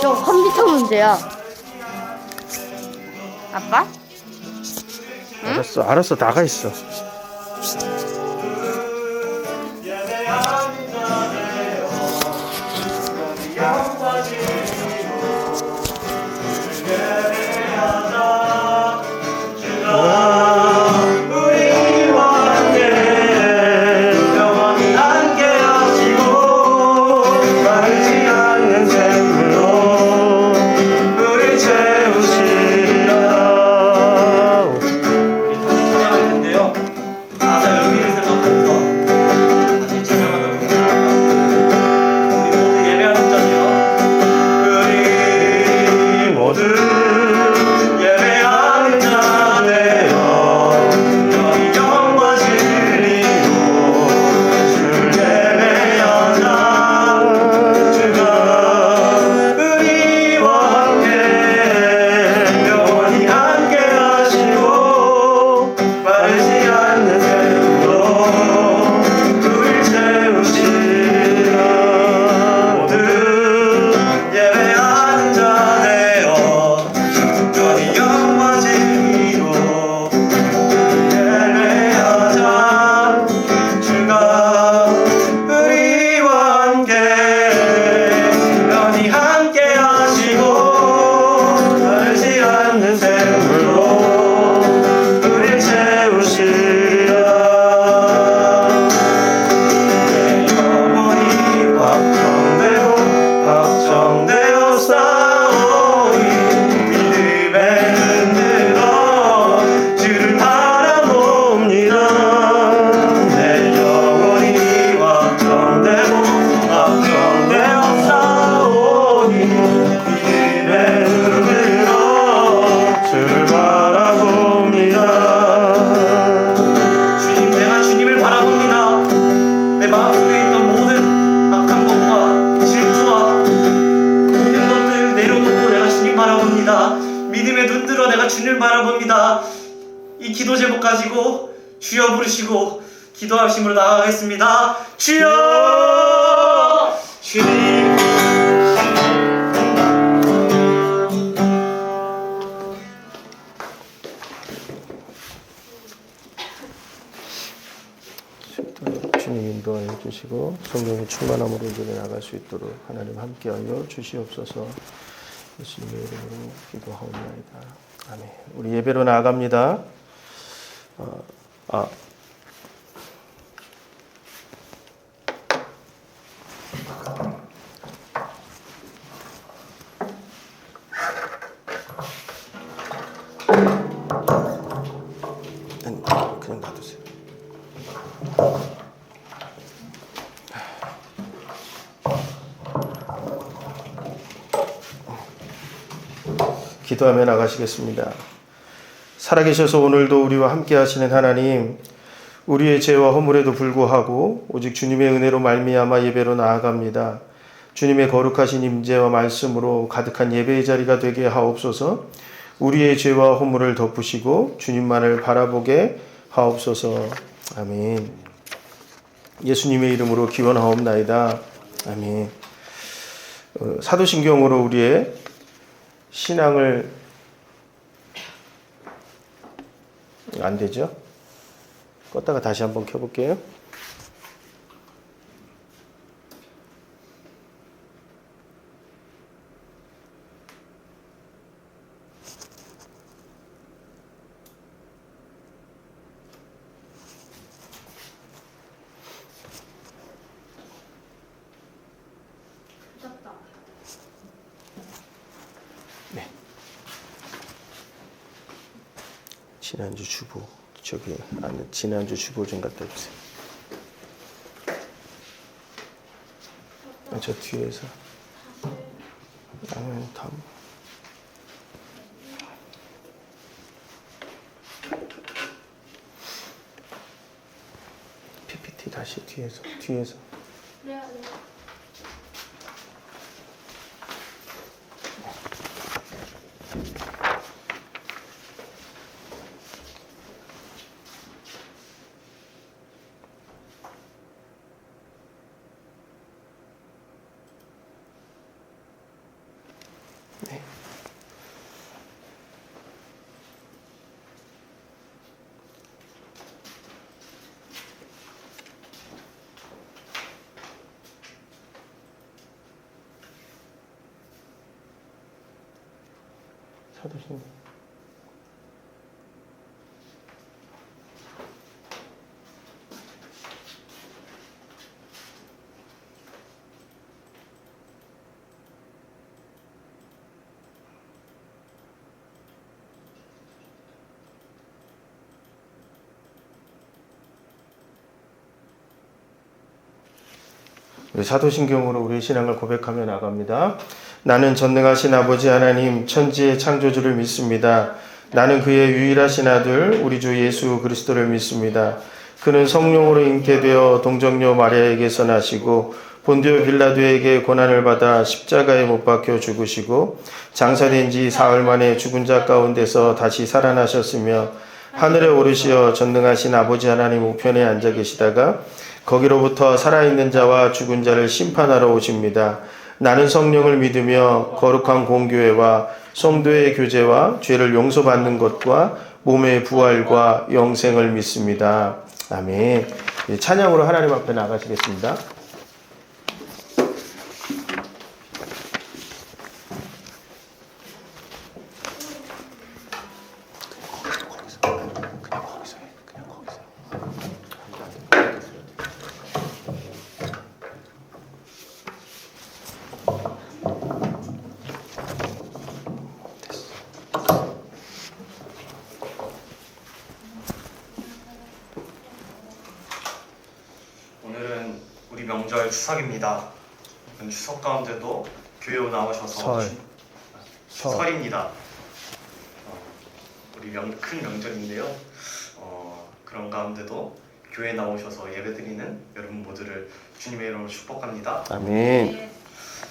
저 컴퓨터 문제야. 아빠? 응? 알았어 나가 있어. 믿음의 눈 들어 내가 주님을 바라봅니다. 이 기도 제목 가지고 주여 부르시고 기도하심으로 나아가겠습니다. 주여! 주님. 주님 인도하여 주시고 성령의 충만함으로 이제 나갈 수 있도록 하나님 함께하여 주시옵소서. 예수님의 이름으로 기도하옵나이다. 아멘. 우리 예배로 나아갑니다. 그냥 놔두세요. 기도하며 나가시겠습니다. 살아계셔서 오늘도 우리와 함께 하시는 하나님, 우리의 죄와 허물에도 불구하고 오직 주님의 은혜로 말미암아 예배로 나아갑니다. 주님의 거룩하신 임재와 말씀으로 가득한 예배의 자리가 되게 하옵소서. 우리의 죄와 허물을 덮으시고 주님만을 바라보게 하옵소서. 아멘. 예수님의 이름으로 기원하옵나이다. 아멘. 사도신경으로 우리의 신앙을 안 되죠? 껐다가 다시 한번 켜볼게요. 네. 지난주 주보 저기 안에 지난주 주보 좀 갖다 주세요. 저 뒤에서 다음 PPT 다시 뒤에서 네. 사도신경. 우리 사도신경으로 우리의 신앙을 고백하며 나갑니다. 나는 전능하신 아버지 하나님 천지의 창조주를 믿습니다. 나는 그의 유일하신 아들 우리 주 예수 그리스도를 믿습니다. 그는 성령으로 잉태되어 동정녀 마리아에게서 나시고 본디오 빌라도에게 고난을 받아 십자가에 못 박혀 죽으시고 장사된 지 사흘 만에 죽은 자 가운데서 다시 살아나셨으며 하늘에 오르시어 전능하신 아버지 하나님 우편에 앉아 계시다가 거기로부터 살아있는 자와 죽은 자를 심판하러 오십니다. 나는 성령을 믿으며 거룩한 공교회와 성도의 교제와 죄를 용서받는 것과 몸의 부활과 영생을 믿습니다. 아멘. 찬양으로 하나님 앞에 나가시겠습니다. 오늘은 우리 명절 추석입니다. 추석 가운데도 교회로 나오셔서 설입니다. 우리 큰 명절인데요. 그런 가운데도 교회에 나오셔서 예배드리는 여러분 모두를 주님의 이름으로 축복합니다. 아멘.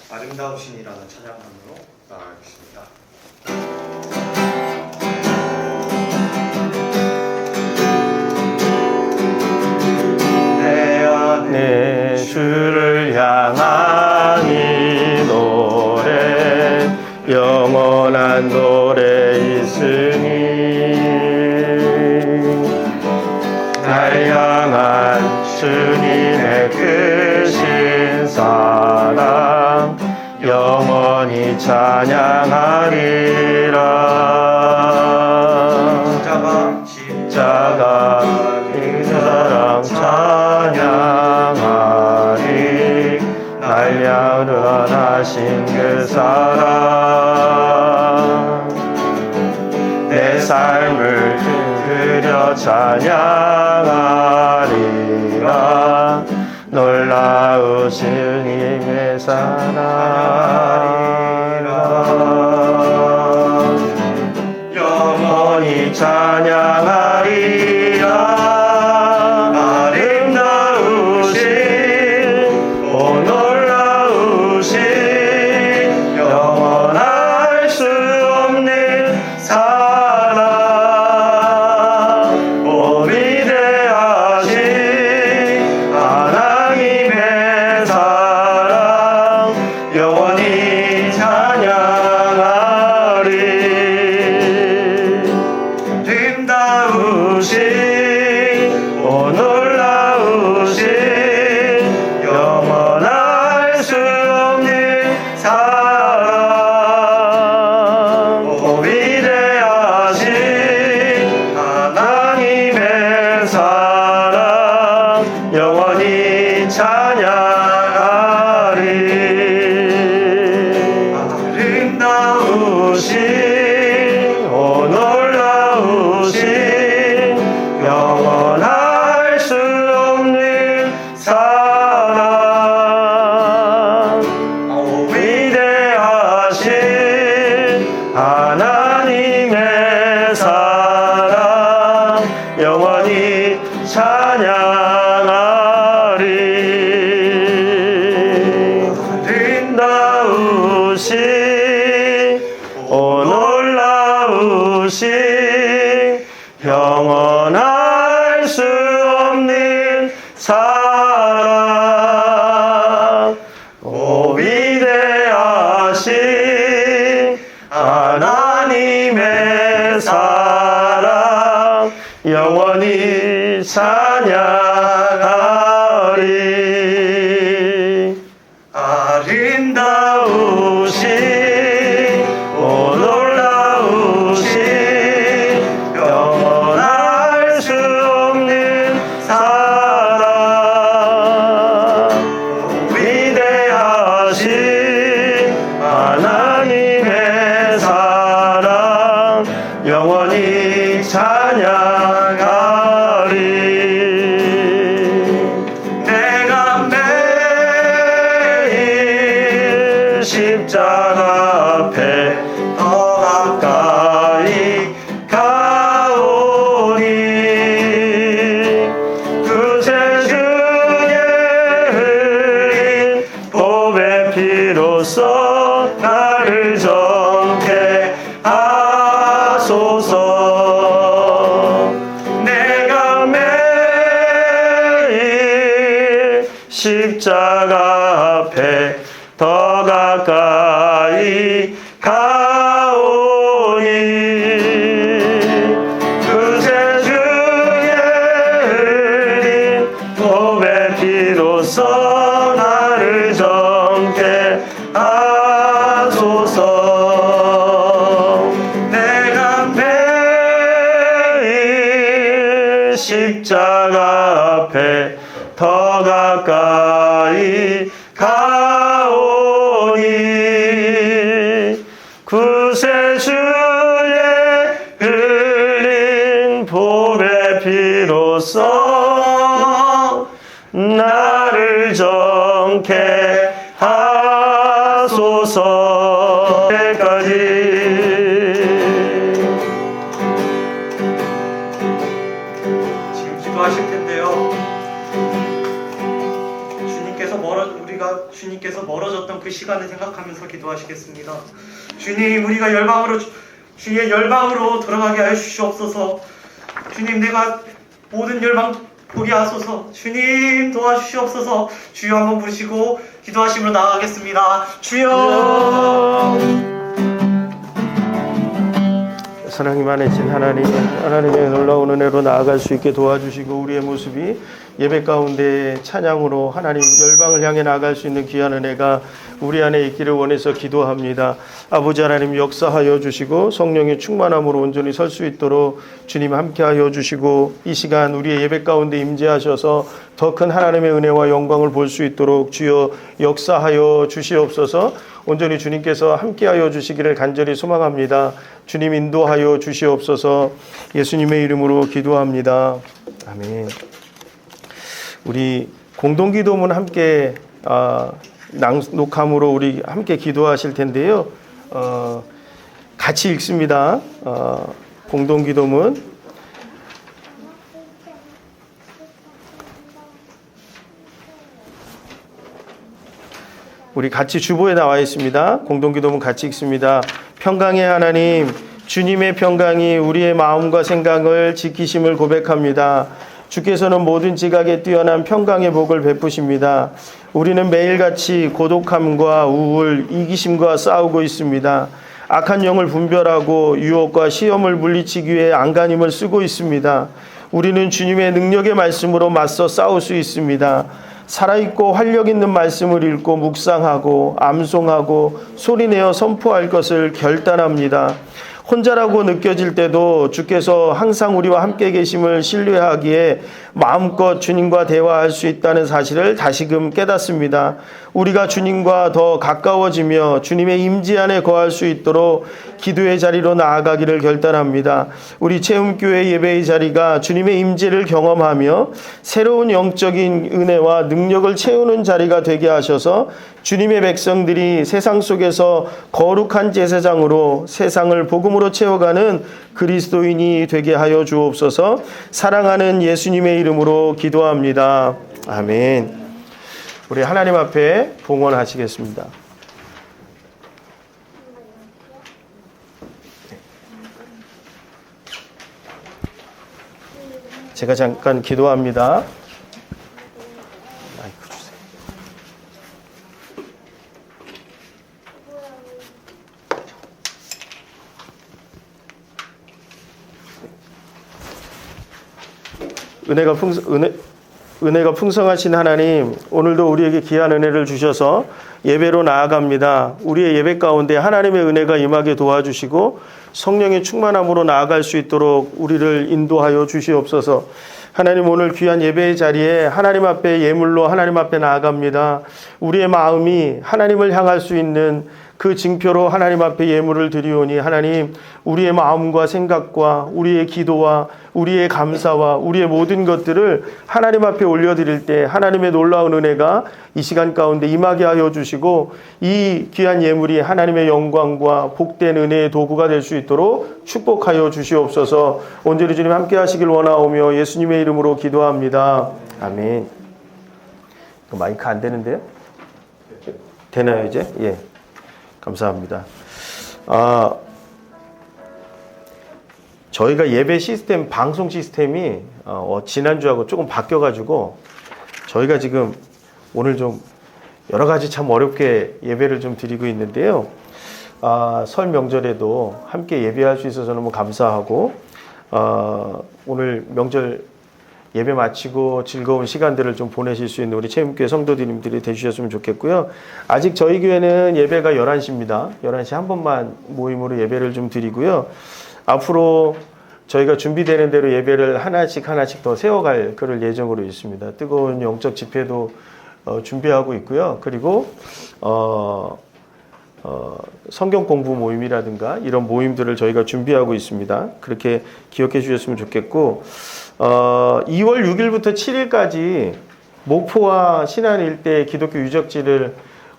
아름다우신이라는 찬양으로 나아가겠습니다. 내 주를 향한 이 노래 영원한 노래 있으니 날 향한 주님의 크신 사랑 영원히 찬양하리라. 십자가 그 사랑 찬양하리. 날 향하신 그 사랑 내 삶을 그려 찬양하리라. 놀라우신 주님의 사랑 영원히 찬양하리라. 아름다우신 오 놀라우신 영원할 수 없는 사랑 오 위대하신 하나님의 사랑 영원히 찬양하리. 아름다우신 오 놀라우신 영원할 수 없는 사랑 오 위대하신 하나님의 사랑 영원히 찬양하리. 아름다우신 오 놀라우신 영원할 수 없는 사랑 오 위대하신 하나님의 사랑 영원히 찬양하리. 아름다우신 오 놀라우신 영원할 수 없는 사랑 오 위대하신 하나님의 사랑 영원히 찬양하리. 아름다우신 오 놀라우신 더 가까이 가오니 구세주의 흘린 보배 피로써 나를 정케 하소서. 내가 매일 십자가 앞에 더 가까이 가오니 구세주의 흘린 보배 피로써 나를 정케 하소서. 내가 매일 십자가 앞에 더 가까이 가오니 구세주의 흘린 보배 피로써 나를 정케 하소서. 까지 지금 기도하실 텐데요. 주님께서 멀어졌던 그 시간을 생각하면서 기도하시겠습니다. 주님, 우리가 주의 열방으로 돌아가게 하여 주시옵소서. 주님, 내가 모든 열방 보게 하소서. 주님, 도와주시옵소서. 주여 한번 부르시고 기도하심으로 나아가겠습니다. 주여. 사랑이 많으신 하나님의 놀라운 은혜로 나아갈 수 있게 도와주시고 우리의 모습이 예배 가운데 찬양으로 하나님 열방을 향해 나아갈 수 있는 귀한 은혜가 우리 안에 있기를 원해서 기도합니다. 아버지 하나님 역사하여 주시고 성령의 충만함으로 온전히 설 수 있도록 주님 함께하여 주시고 이 시간 우리의 예배 가운데 임재하셔서 더 큰 하나님의 은혜와 영광을 볼 수 있도록 주여 역사하여 주시옵소서. 온전히 주님께서 함께하여 주시기를 간절히 소망합니다. 주님 인도하여 주시옵소서. 예수님의 이름으로 기도합니다. 아멘. 우리 공동기도문 함께 낭독함으로 우리 함께 기도하실 텐데요. 같이 읽습니다. 공동기도문 우리 같이 주보에 나와 있습니다. 공동기도문 같이 읽습니다. 평강의 하나님, 주님의 평강이 우리의 마음과 생각을 지키심을 고백합니다. 주께서는 모든 지각에 뛰어난 평강의 복을 베푸십니다. 우리는 매일같이 고독함과 우울, 이기심과 싸우고 있습니다. 악한 영을 분별하고 유혹과 시험을 물리치기 위해 안간힘을 쓰고 있습니다. 우리는 주님의 능력의 말씀으로 맞서 싸울 수 있습니다. 살아있고 활력있는 말씀을 읽고 묵상하고 암송하고 소리내어 선포할 것을 결단합니다. 혼자라고 느껴질 때도 주께서 항상 우리와 함께 계심을 신뢰하기에 마음껏 주님과 대화할 수 있다는 사실을 다시금 깨닫습니다. 우리가 주님과 더 가까워지며 주님의 임재 안에 거할 수 있도록 기도의 자리로 나아가기를 결단합니다. 우리 체험교회 예배의 자리가 주님의 임재를 경험하며 새로운 영적인 은혜와 능력을 채우는 자리가 되게 하셔서 주님의 백성들이 세상 속에서 거룩한 제사장으로 세상을 복음으로 채워가는 그리스도인이 되게 하여 주옵소서. 사랑하는 예수님의 이름으로 기도합니다. 아멘. 우리 하나님 앞에 봉헌하시겠습니다. 제가 잠깐 기도합니다. 마이크 주세요. 은혜가 풍성하신 하나님, 오늘도 우리에게 귀한 은혜를 주셔서 예배로 나아갑니다. 우리의 예배 가운데 하나님의 은혜가 임하게 도와주시고 성령의 충만함으로 나아갈 수 있도록 우리를 인도하여 주시옵소서. 하나님, 오늘 귀한 예배의 자리에 하나님 앞에 예물로 하나님 앞에 나아갑니다. 우리의 마음이 하나님을 향할 수 있는 그 징표로 하나님 앞에 예물을 드리오니 하나님 우리의 마음과 생각과 우리의 기도와 우리의 감사와 우리의 모든 것들을 하나님 앞에 올려드릴 때 하나님의 놀라운 은혜가 이 시간 가운데 임하게 하여 주시고 이 귀한 예물이 하나님의 영광과 복된 은혜의 도구가 될 수 있도록 축복하여 주시옵소서. 온전히 주님 함께 하시길 원하오며 예수님의 이름으로 기도합니다. 아멘. 마이크 안 되는데요? 되나요 이제? 예. 감사합니다. 저희가 예배 시스템, 방송 시스템이 지난주하고 조금 바뀌어가지고 저희가 지금 오늘 좀 여러 가지 참 어렵게 예배를 좀 드리고 있는데요. 설 명절에도 함께 예배할 수 있어서 너무 감사하고 오늘 명절 예배 마치고 즐거운 시간들을 좀 보내실 수 있는 우리 체험교회 성도님들이 되주셨으면 좋겠고요. 아직 저희 교회는 예배가 11시입니다. 11시 한 번만 모임으로 예배를 좀 드리고요. 앞으로 저희가 준비되는 대로 예배를 하나씩 더 세워갈 그럴 예정으로 있습니다. 뜨거운 영적 집회도 준비하고 있고요. 그리고 성경 공부 모임이라든가 이런 모임들을 저희가 준비하고 있습니다. 그렇게 기억해 주셨으면 좋겠고 2월 6일부터 7일까지 목포와 신안 일대 기독교 유적지를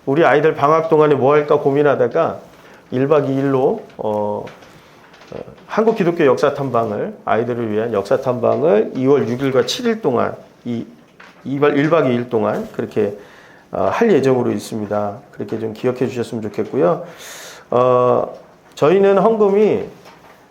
우리 아이들 방학 동안에 뭐 할까 고민하다가 1박 2일로 한국 기독교 역사 탐방을 아이들을 위한 역사 탐방을 2월 6일과 7일 동안 1박 2일 동안 그렇게 할 예정으로 있습니다. 그렇게 좀 기억해 주셨으면 좋겠고요. 저희는 헌금이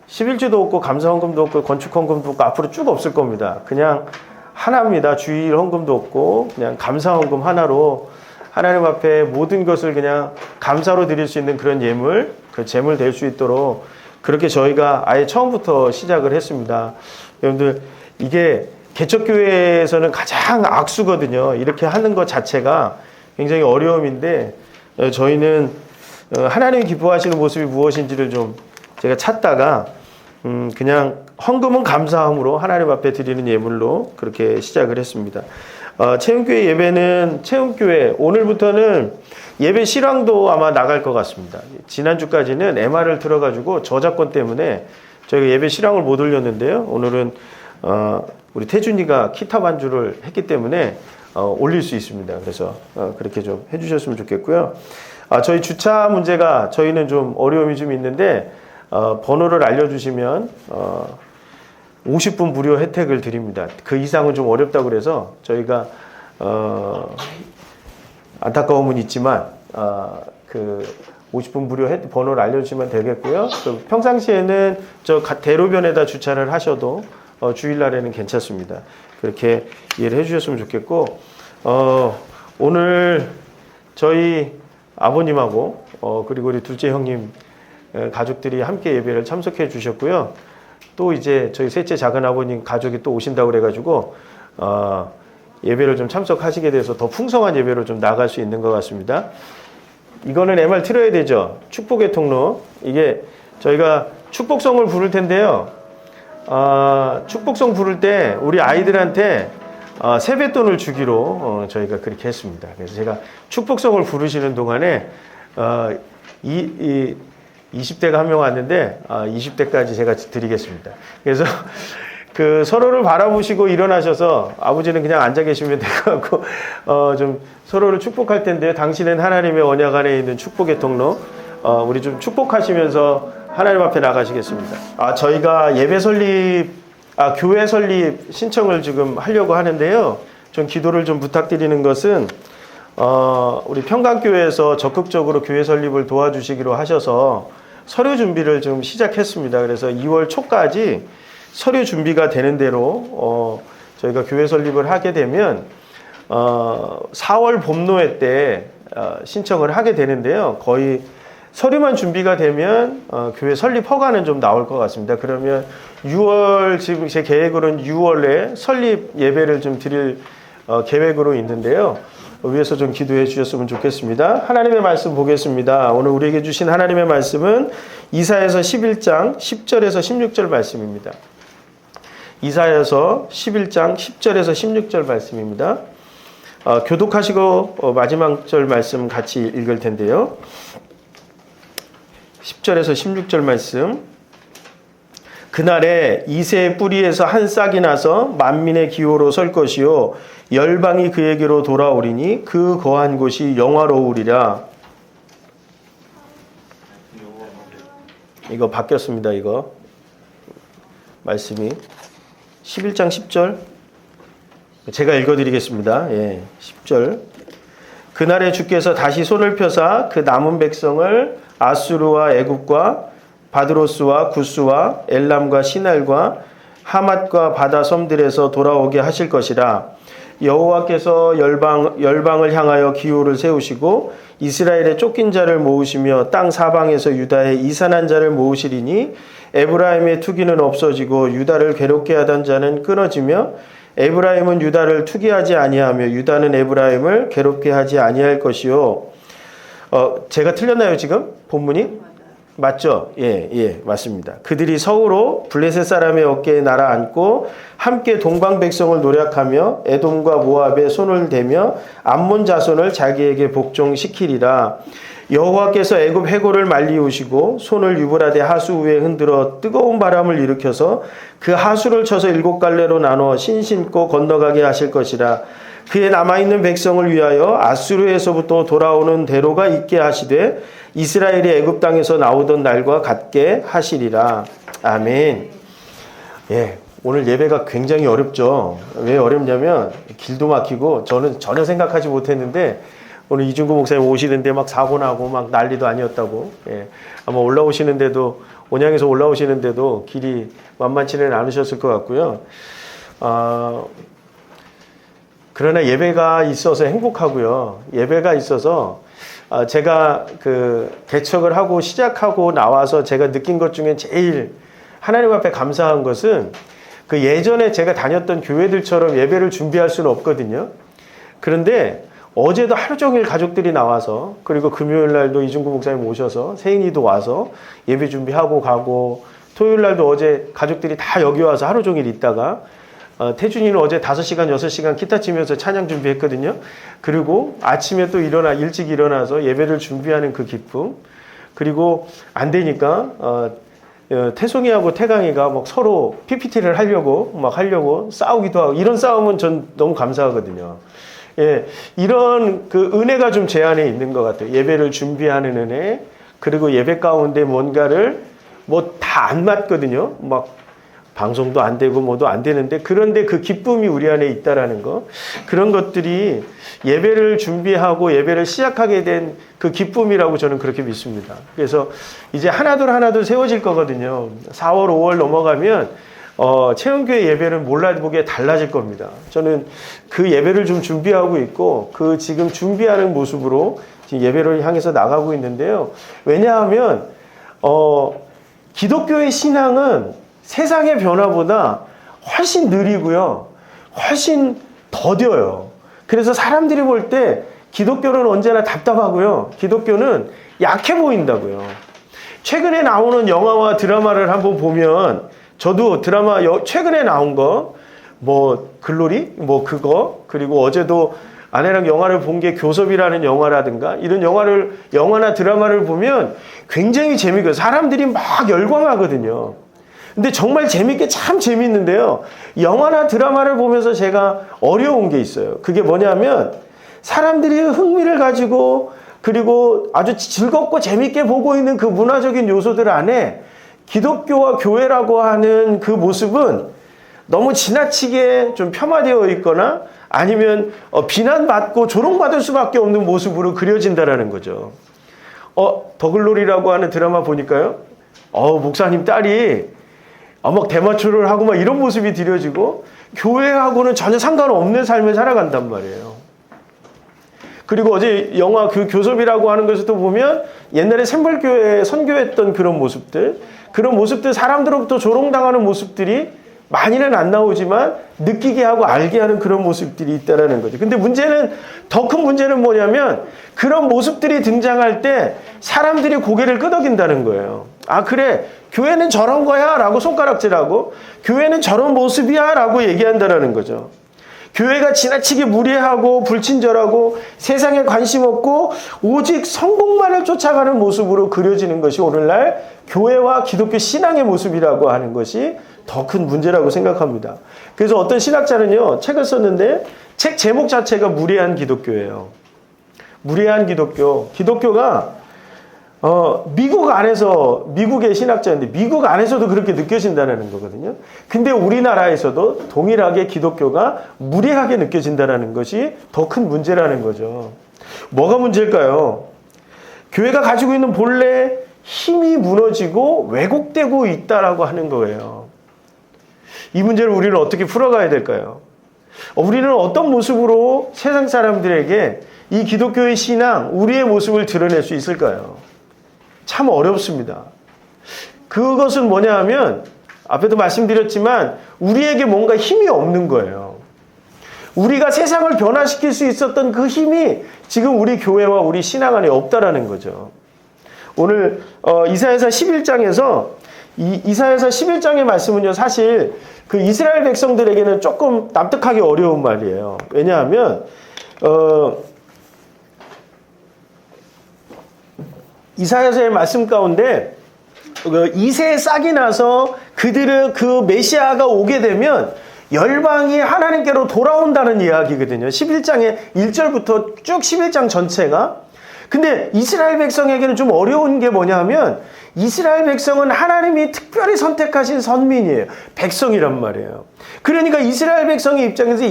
11주도 없고 감사 헌금도 없고 건축 헌금도 없고 앞으로 쭉 없을 겁니다. 그냥 하나입니다. 주일 헌금도 없고 그냥 감사 헌금 하나로 하나님 앞에 모든 것을 그냥 감사로 드릴 수 있는 그런 예물, 그 재물 될 수 있도록 그렇게 저희가 아예 처음부터 시작을 했습니다. 여러분들 이게 개척교회에서는 가장 악수거든요. 이렇게 하는 것 자체가 굉장히 어려움인데 저희는 하나님이 기뻐하시는 모습이 무엇인지를 좀 제가 찾다가 그냥 헌금은 감사함으로 하나님 앞에 드리는 예물로 그렇게 시작을 했습니다. 체험교회 예배는 체험교회 오늘부터는 예배 실황도 아마 나갈 것 같습니다. 지난주까지는 MR을 틀어가지고 저작권 때문에 저희가 예배 실황을 못 올렸는데요. 오늘은 우리 태준이가 기타 반주를 했기 때문에 올릴 수 있습니다. 그래서 그렇게 좀 해주셨으면 좋겠고요. 저희 주차 문제가 저희는 좀 어려움이 좀 있는데 번호를 알려주시면 50분 무료 혜택을 드립니다. 그 이상은 좀 어렵다고 그래서 저희가 안타까움은 있지만 그 50분 무료 번호를 알려주시면 되겠고요. 평상시에는 저 대로변에다 주차를 하셔도 주일날에는 괜찮습니다. 그렇게 이해를 해주셨으면 좋겠고 오늘 저희 아버님하고 그리고 우리 둘째 형님 가족들이 함께 예배를 참석해 주셨고요. 또 이제 저희 셋째 작은 아버님 가족이 또 오신다고 그래가지고 예배를 좀 참석하시게 돼서 더 풍성한 예배로 좀 나갈 수 있는 것 같습니다. 이거는 MR 틀어야 되죠. 축복의 통로. 이게 저희가 축복성을 부를 텐데요. 축복성 부를 때 우리 아이들한테 세뱃돈을 주기로 저희가 그렇게 했습니다. 그래서 제가 축복성을 부르시는 동안에 20대가 한 명 왔는데 20대까지 제가 드리겠습니다. 그래서 그 서로를 바라보시고 일어나셔서 아버지는 그냥 앉아 계시면 될 것 같고 좀 서로를 축복할 텐데요. 당신은 하나님의 언약 안에 있는 축복의 통로. 우리 좀 축복하시면서 하나님 앞에 나가시겠습니다. 저희가 예배 설립, 교회 설립 신청을 지금 하려고 하는데요. 좀 기도를 좀 부탁드리는 것은 우리 평강교회에서 적극적으로 교회 설립을 도와주시기로 하셔서 서류 준비를 좀 시작했습니다. 그래서 2월 초까지 서류 준비가 되는 대로 저희가 교회 설립을 하게 되면 4월 봄노회 때 신청을 하게 되는데요. 거의 서류만 준비가 되면 교회 설립 허가는 좀 나올 것 같습니다. 그러면 6월 지금 제 계획으로는 6월에 설립 예배를 좀 드릴 계획으로 있는데요. 위에서 좀 기도해 주셨으면 좋겠습니다. 하나님의 말씀 보겠습니다. 오늘 우리에게 주신 하나님의 말씀은 이사야서 11장 10절에서 16절 말씀입니다. 이사야서 11장 10절에서 16절 말씀입니다. 교독하시고 마지막 절 말씀 같이 읽을 텐데요. 10절에서 16절 말씀. 그날에 이새의 뿌리에서 한 싹이 나서 만민의 기호로 설 것이요 열방이 그에게로 돌아오리니 그 거한 곳이 영화로우리라. 이거 바뀌었습니다. 이거 말씀이 11장 10절 제가 읽어드리겠습니다. 10절. 그날에 주께서 다시 손을 펴사 그 남은 백성을 아수르와 애굽과 바드로스와 구스와 엘람과 시날과 하맛과 바다 섬들에서 돌아오게 하실 것이라. 여호와께서 열방을 향하여 기호를 세우시고 이스라엘의 쫓긴 자를 모으시며 땅 사방에서 유다의 이산한 자를 모으시리니 에브라임의 투기는 없어지고 유다를 괴롭게 하던 자는 끊어지며 에브라임은 유다를 투기하지 아니하며 유다는 에브라임을 괴롭게 하지 아니할 것이요. 제가 틀렸나요 지금? 본문이? 맞죠? 예, 맞습니다. 그들이 서으로 블레셋 사람의 어깨에 날아앉고 함께 동방 백성을 노략하며 에돔과 모압에 손을 대며 암몬 자손을 자기에게 복종시키리라. 여호와께서 애굽 해골을 말리우시고 손을 유브라데 하수 위에 흔들어 뜨거운 바람을 일으켜서 그 하수를 쳐서 7갈래로 나눠 신신고 건너가게 하실 것이라. 그의 남아있는 백성을 위하여 아수르에서부터 돌아오는 대로가 있게 하시되 이스라엘이 애굽 땅에서 나오던 날과 같게 하시리라. 아멘. 예, 오늘 예배가 굉장히 어렵죠. 왜 어렵냐면 길도 막히고 저는 전혀 생각하지 못했는데 오늘 이중구 목사님 오시는데 막 사고 나고 막 난리도 아니었다고. 예, 아마 올라오시는데도 온양에서 올라오시는데도 길이 만만치는 않으셨을 것 같고요. 그러나 예배가 있어서 행복하고요. 예배가 있어서 제가 그 개척을 하고 시작하고 나와서 제가 느낀 것 중에 제일 하나님 앞에 감사한 것은 그 예전에 제가 다녔던 교회들처럼 예배를 준비할 수는 없거든요. 그런데 어제도 하루 종일 가족들이 나와서 그리고 금요일 날도 이중구 목사님 오셔서 세인이도 와서 예배 준비하고 가고 토요일 날도 어제 가족들이 다 여기 와서 하루 종일 있다가 태준이는 어제 5시간, 6시간 기타 치면서 찬양 준비했거든요. 그리고 아침에 또 일찍 일어나서 예배를 준비하는 그 기쁨. 그리고 안 되니까, 태송이하고 태강이가 막 서로 PPT를 하려고 싸우기도 하고, 이런 싸움은 전 너무 감사하거든요. 예, 이런 그 은혜가 좀 제 안에 있는 것 같아요. 예배를 준비하는 은혜. 그리고 예배 가운데 뭔가를 다 안 맞거든요. 막 방송도 안 되고 뭐도 안 되는데 그런데 그 기쁨이 우리 안에 있다라는 거, 그런 것들이 예배를 준비하고 예배를 시작하게 된 그 기쁨이라고 저는 그렇게 믿습니다. 그래서 이제 하나둘 세워질 거거든요. 4월 5월 넘어가면 채원교회 예배는 몰라보게 달라질 겁니다. 저는 그 예배를 좀 준비하고 있고 그 지금 준비하는 모습으로 지금 예배를 향해서 나가고 있는데요. 왜냐하면 기독교의 신앙은 세상의 변화보다 훨씬 느리고요. 훨씬 더뎌요. 그래서 사람들이 볼 때 기독교는 언제나 답답하고요. 기독교는 약해 보인다고요. 최근에 나오는 영화와 드라마를 한번 보면 저도 드라마 최근에 나온 거 글로리 그거 그리고 어제도 아내랑 영화를 본 게 교섭이라는 영화라든가 이런 영화나 드라마를 보면 굉장히 재미있고 사람들이 막 열광하거든요. 근데 정말 참 재밌는데요. 영화나 드라마를 보면서 제가 어려운 게 있어요. 그게 뭐냐면 사람들이 흥미를 가지고 그리고 아주 즐겁고 재밌게 보고 있는 그 문화적인 요소들 안에 기독교와 교회라고 하는 그 모습은 너무 지나치게 좀 폄하되어 있거나 아니면 비난받고 조롱받을 수밖에 없는 모습으로 그려진다라는 거죠. 더글로리라고 하는 드라마 보니까요. 목사님 딸이 막 대마초를 하고 막 이런 모습이 드려지고 교회하고는 전혀 상관없는 삶을 살아간단 말이에요. 그리고 어제 영화 그 교섭이라고 하는 것에도 보면 옛날에 샘플교회에 선교했던 그런 모습들 사람들로부터 조롱당하는 모습들이 많이는 안 나오지만 느끼게 하고 알게 하는 그런 모습들이 있다라는 거죠. 근데 더 큰 문제는 뭐냐면 그런 모습들이 등장할 때 사람들이 고개를 끄덕인다는 거예요. 그래, 교회는 저런 거야 라고 손가락질하고 교회는 저런 모습이야 라고 얘기한다라는 거죠. 교회가 지나치게 무례하고 불친절하고 세상에 관심 없고 오직 성공만을 쫓아가는 모습으로 그려지는 것이 오늘날 교회와 기독교 신앙의 모습이라고 하는 것이 더 큰 문제라고 생각합니다. 그래서 어떤 신학자는요, 책을 썼는데 책 제목 자체가 무례한 기독교예요. 무례한 기독교. 기독교가 미국 안에서, 미국의 신학자인데 미국 안에서도 그렇게 느껴진다는 거거든요. 근데 우리나라에서도 동일하게 기독교가 무례하게 느껴진다는 것이 더 큰 문제라는 거죠. 뭐가 문제일까요? 교회가 가지고 있는 본래 힘이 무너지고 왜곡되고 있다라고 하는 거예요. 이 문제를 우리는 어떻게 풀어가야 될까요? 우리는 어떤 모습으로 세상 사람들에게 이 기독교의 신앙, 우리의 모습을 드러낼 수 있을까요? 참 어렵습니다. 그것은 뭐냐 하면 앞에도 말씀드렸지만 우리에게 뭔가 힘이 없는 거예요. 우리가 세상을 변화시킬 수 있었던 그 힘이 지금 우리 교회와 우리 신앙 안에 없다라는 거죠. 오늘 이사야서 11장에서 이사야서 11장의 말씀은요, 사실 그 이스라엘 백성들에게는 조금 납득하기 어려운 말이에요. 왜냐하면 이사야서의 말씀 가운데 이새의 싹이 나서 그들의 그 메시아가 오게 되면 열방이 하나님께로 돌아온다는 이야기거든요. 11장의 1절부터 쭉 11장 전체가. 근데 이스라엘 백성에게는 좀 어려운 게 뭐냐면 이스라엘 백성은 하나님이 특별히 선택하신 선민이에요. 백성이란 말이에요. 그러니까 이스라엘 백성의 입장에서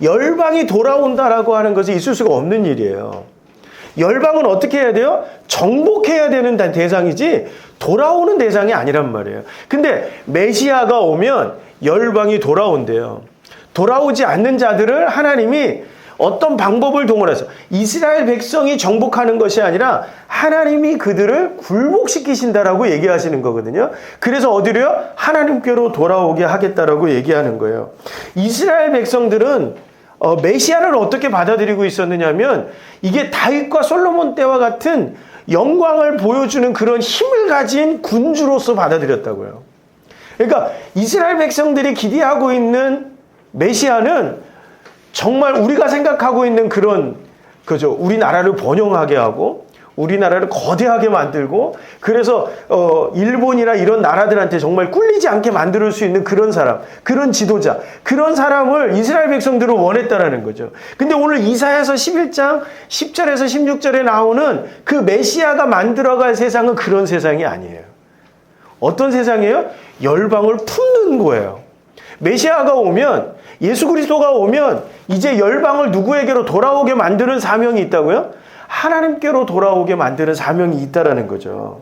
열방이 돌아온다라고 하는 것이 있을 수가 없는 일이에요. 열방은 어떻게 해야 돼요? 정복해야 되는 대상이지 돌아오는 대상이 아니란 말이에요. 근데 메시아가 오면 열방이 돌아온대요. 돌아오지 않는 자들을 하나님이 어떤 방법을 동원해서 이스라엘 백성이 정복하는 것이 아니라 하나님이 그들을 굴복시키신다라고 얘기하시는 거거든요. 그래서 어디로요? 하나님께로 돌아오게 하겠다라고 얘기하는 거예요. 이스라엘 백성들은 메시아를 어떻게 받아들이고 있었느냐면 이게 다윗과 솔로몬 때와 같은 영광을 보여주는 그런 힘을 가진 군주로서 받아들였다고요. 그러니까 이스라엘 백성들이 기대하고 있는 메시아는 정말 우리가 생각하고 있는 그런 그죠, 우리나라를 번영하게 하고 우리나라를 거대하게 만들고 그래서 일본이나 이런 나라들한테 정말 꿀리지 않게 만들 수 있는 그런 사람, 그런 지도자, 그런 사람을 이스라엘 백성들은 원했다라는 거죠. 근데 오늘 이사야서 11장 10절에서 16절에 나오는 그 메시아가 만들어갈 세상은 그런 세상이 아니에요. 어떤 세상이에요? 열방을 품는 거예요. 메시아가 오면, 예수 그리스도가 오면 이제 열방을 누구에게로 돌아오게 만드는 사명이 있다고요? 하나님께로 돌아오게 만드는 사명이 있다라는 거죠.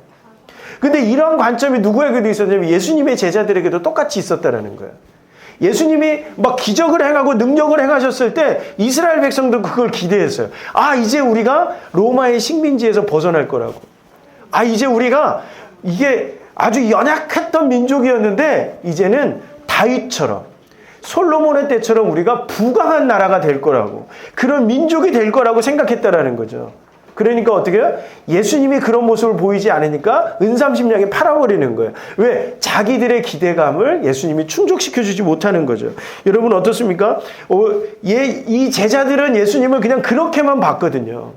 근데 이런 관점이 누구에게도 있었냐면 예수님의 제자들에게도 똑같이 있었다라는 거예요. 예수님이 막 기적을 행하고 능력을 행하셨을 때 이스라엘 백성도 그걸 기대했어요. 아, 이제 우리가 로마의 식민지에서 벗어날 거라고. 아, 이제 우리가 이게 아주 연약했던 민족이었는데 이제는 다윗처럼 솔로몬의 때처럼 우리가 부강한 나라가 될 거라고, 그런 민족이 될 거라고 생각했다라는 거죠. 그러니까 어떻게 해요? 예수님이 그런 모습을 보이지 않으니까 은삼십냥에 팔아버리는 거예요. 왜? 자기들의 기대감을 예수님이 충족시켜주지 못하는 거죠. 여러분 어떻습니까? 이 제자들은 예수님을 그냥 그렇게만 봤거든요.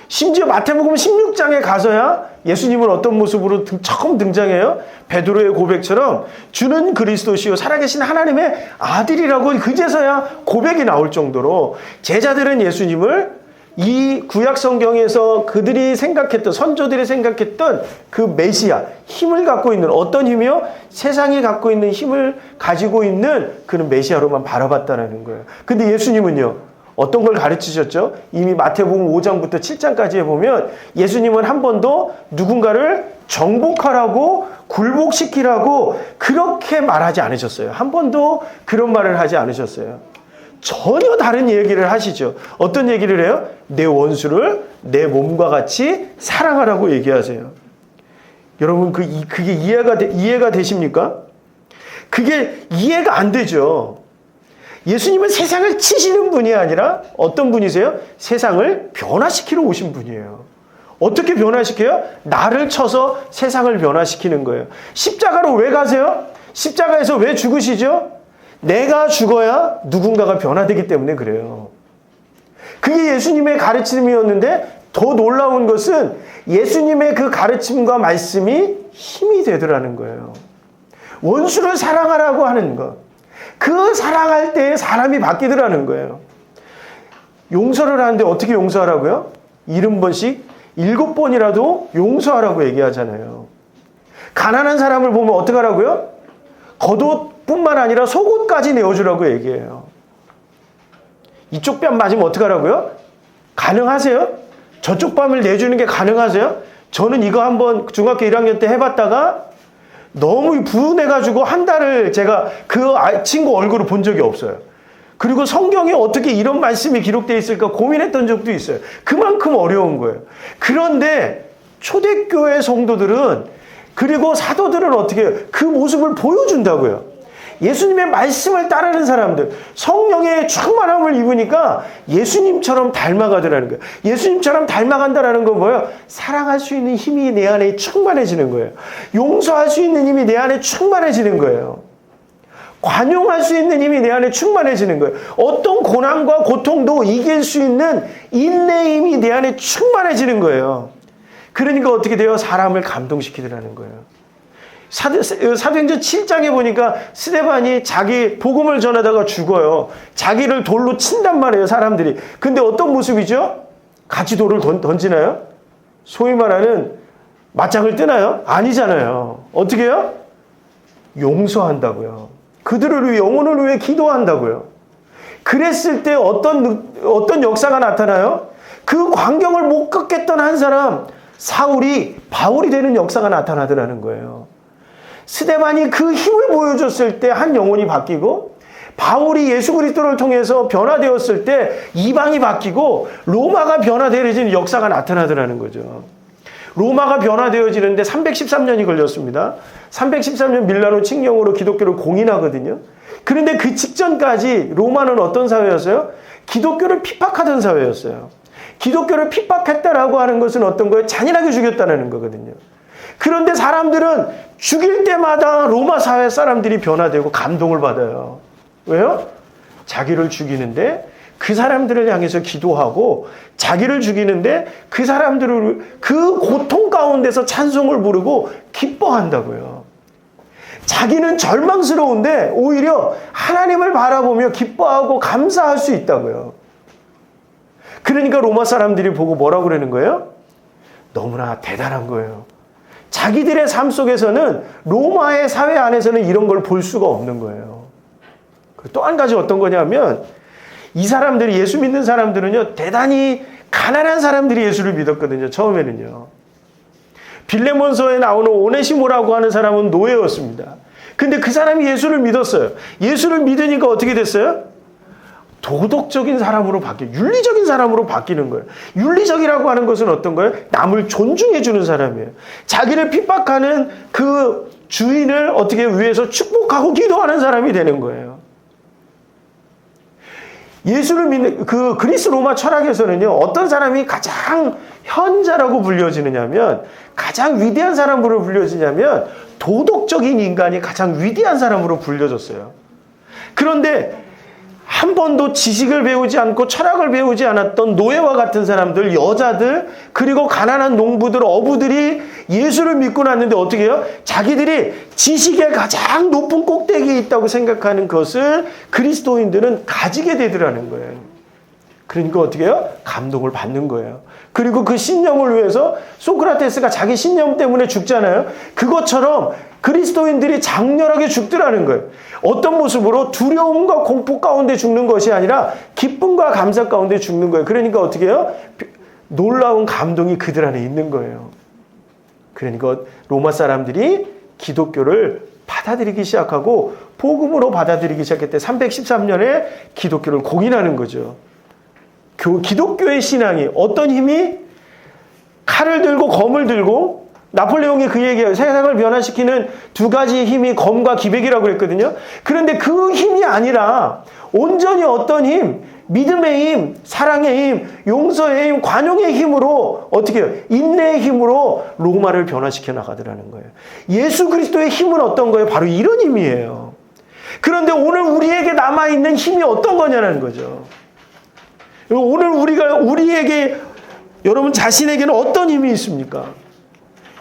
심지어 마태복음 16장에 가서야 예수님은 어떤 모습으로 처음 등장해요? 베드로의 고백처럼 주는 그리스도시요 살아계신 하나님의 아들이라고 그제서야 고백이 나올 정도로 제자들은 예수님을 이 구약 성경에서 그들이 생각했던, 선조들이 생각했던 그 메시아, 힘을 갖고 있는, 어떤 힘이요? 세상이 갖고 있는 힘을 가지고 있는 그런 메시아로만 바라봤다는 거예요. 근데 예수님은요, 어떤 걸 가르치셨죠? 이미 마태복음 5장부터 7장까지에 보면 예수님은 한 번도 누군가를 정복하라고 굴복시키라고 그렇게 말하지 않으셨어요. 한 번도 그런 말을 하지 않으셨어요. 전혀 다른 얘기를 하시죠. 어떤 얘기를 해요? 내 원수를 내 몸과 같이 사랑하라고 얘기하세요. 여러분 그게 이해가 되십니까? 그게 이해가 안 되죠. 예수님은 세상을 치시는 분이 아니라 어떤 분이세요? 세상을 변화시키러 오신 분이에요. 어떻게 변화시켜요? 나를 쳐서 세상을 변화시키는 거예요. 십자가로 왜 가세요? 십자가에서 왜 죽으시죠? 내가 죽어야 누군가가 변화되기 때문에 그래요. 그게 예수님의 가르침이었는데 더 놀라운 것은 예수님의 그 가르침과 말씀이 힘이 되더라는 거예요. 원수를 사랑하라고 하는 것. 그 사랑할 때 사람이 바뀌더라는 거예요. 용서를 하는데 어떻게 용서하라고요? 70번씩 7번이라도 용서하라고 얘기하잖아요. 가난한 사람을 보면 어떻게 하라고요? 겉옷뿐만 아니라 속옷까지 내어주라고 얘기해요. 이쪽 뺨 맞으면 어떻게 하라고요? 가능하세요? 저쪽 뺨을 내주는 게 가능하세요? 저는 이거 한번 중학교 1학년 때 해봤다가 너무 분해가지고 한 달을 제가 그 친구 얼굴을 본 적이 없어요. 그리고 성경에 어떻게 이런 말씀이 기록되어 있을까 고민했던 적도 있어요. 그만큼 어려운 거예요. 그런데 초대교회 성도들은 그리고 사도들은 어떻게 해요? 그 모습을 보여준다고요. 예수님의 말씀을 따르는 사람들, 성령의 충만함을 입으니까 예수님처럼 닮아가더라는 거예요. 예수님처럼 닮아간다는 건 뭐예요? 사랑할 수 있는 힘이 내 안에 충만해지는 거예요. 용서할 수 있는 힘이 내 안에 충만해지는 거예요. 관용할 수 있는 힘이 내 안에 충만해지는 거예요. 어떤 고난과 고통도 이길 수 있는 인내의 힘이 내 안에 충만해지는 거예요. 그러니까 어떻게 돼요? 사람을 감동시키더라는 거예요. 사도행전 7장에 보니까 스데반이 자기 복음을 전하다가 죽어요. 자기를 돌로 친단 말이에요, 사람들이. 근데 어떤 모습이죠? 같이 돌을 던지나요? 소위 말하는 맞짱을 뜨나요? 아니잖아요. 어떻게 해요? 용서한다고요. 그들을 위해, 영혼을 위해 기도한다고요. 그랬을 때 어떤 역사가 나타나요? 그 광경을 못 걷겠던 한 사람, 사울이 바울이 되는 역사가 나타나더라는 거예요. 스데반이 그 힘을 보여줬을 때 한 영혼이 바뀌고, 바울이 예수 그리스도를 통해서 변화되었을 때 이방이 바뀌고 로마가 변화되어지는 역사가 나타나더라는 거죠. 로마가 변화되어지는데 313년이 걸렸습니다. 313년 밀라노 칙령으로 기독교를 공인하거든요. 그런데 그 직전까지 로마는 어떤 사회였어요? 기독교를 핍박하던 사회였어요. 기독교를 핍박했다라고 하는 것은 어떤 거예요? 잔인하게 죽였다는 거거든요. 그런데 사람들은 죽일 때마다 로마 사회 사람들이 변화되고 감동을 받아요. 왜요? 자기를 죽이는데 그 사람들을 향해서 기도하고, 자기를 죽이는데 그 사람들을 그 고통 가운데서 찬송을 부르고 기뻐한다고요. 자기는 절망스러운데 오히려 하나님을 바라보며 기뻐하고 감사할 수 있다고요. 그러니까 로마 사람들이 보고 뭐라고 그러는 거예요? 너무나 대단한 거예요. 자기들의 삶 속에서는, 로마의 사회 안에서는 이런 걸 볼 수가 없는 거예요. 또 한 가지 어떤 거냐면, 이 사람들이, 예수 믿는 사람들은요, 대단히 가난한 사람들이 예수를 믿었거든요. 처음에는요. 빌레몬서에 나오는 오네시모라고 하는 사람은 노예였습니다. 근데 그 사람이 예수를 믿었어요. 예수를 믿으니까 어떻게 됐어요? 도덕적인 사람으로 윤리적인 사람으로 바뀌는 거예요. 윤리적이라고 하는 것은 어떤 거예요? 남을 존중해 주는 사람이에요. 자기를 핍박하는 그 주인을 어떻게 위해서 축복하고 기도하는 사람이 되는 거예요. 예수를 믿는 그 그리스 로마 철학에서는요, 어떤 사람이 가장 현자라고 불려지느냐면, 가장 위대한 사람으로 불려지냐면, 도덕적인 인간이 가장 위대한 사람으로 불려졌어요. 그런데 한 번도 지식을 배우지 않고 철학을 배우지 않았던 노예와 같은 사람들, 여자들, 그리고 가난한 농부들, 어부들이 예수를 믿고 났는데 어떻게 해요? 자기들이 지식의 가장 높은 꼭대기에 있다고 생각하는 것을 그리스도인들은 가지게 되더라는 거예요. 그러니까 어떻게 해요? 감동을 받는 거예요. 그리고 그 신념을 위해서 소크라테스가 자기 신념 때문에 죽잖아요. 그것처럼 그리스도인들이 장렬하게 죽더라는 거예요. 어떤 모습으로? 두려움과 공포 가운데 죽는 것이 아니라 기쁨과 감사 가운데 죽는 거예요. 그러니까 어떻게 해요? 놀라운 감동이 그들 안에 있는 거예요. 그러니까 로마 사람들이 기독교를 받아들이기 시작하고 복음으로 받아들이기 시작했대. 313년에 기독교를 공인하는 거죠. 기독교의 신앙이 어떤 힘이? 칼을 들고 검을 들고, 나폴레옹이 그 얘기예요. 세상을 변화시키는 두 가지 힘이 검과 기백이라고 그랬거든요. 그런데 그 힘이 아니라 온전히 어떤 힘? 믿음의 힘, 사랑의 힘, 용서의 힘, 관용의 힘으로 어떻게 해요? 인내의 힘으로 로마를 변화시켜 나가더라는 거예요. 예수 그리스도의 힘은 어떤 거예요? 바로 이런 힘이에요. 그런데 오늘 우리에게 남아있는 힘이 어떤 거냐는 거죠. 오늘 우리에게, 여러분 자신에게는 어떤 힘이 있습니까?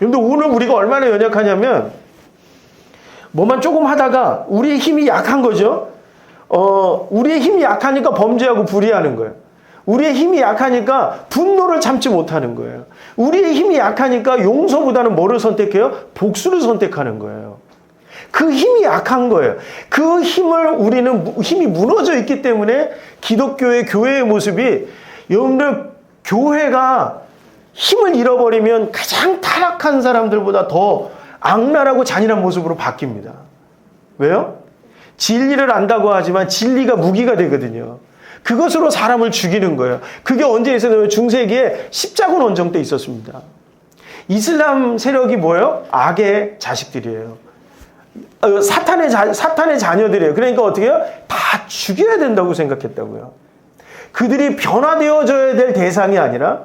여러분들 오늘 우리가 얼마나 연약하냐면, 뭐만 조금 하다가 우리의 힘이 약한 거죠. 우리의 힘이 약하니까 범죄하고 불의하는 거예요. 우리의 힘이 약하니까 분노를 참지 못하는 거예요. 우리의 힘이 약하니까 용서보다는 뭐를 선택해요? 복수를 선택하는 거예요. 그 힘이 약한 거예요. 그 우리는 힘이 무너져 있기 때문에 기독교의 교회의 모습이, 여러분들 교회가 힘을 잃어버리면 가장 타락한 사람들보다 더 악랄하고 잔인한 모습으로 바뀝니다. 왜요? 진리를 안다고 하지만 진리가 무기가 되거든요. 그것으로 사람을 죽이는 거예요. 그게 언제 있었냐면 중세기에 십자군 원정 때 있었습니다. 이슬람 세력이 뭐예요? 악의 자식들이에요. 사탄의 자녀들이에요. 그러니까 어떻게 해요? 다 죽여야 된다고 생각했다고요. 그들이 변화되어져야 될 대상이 아니라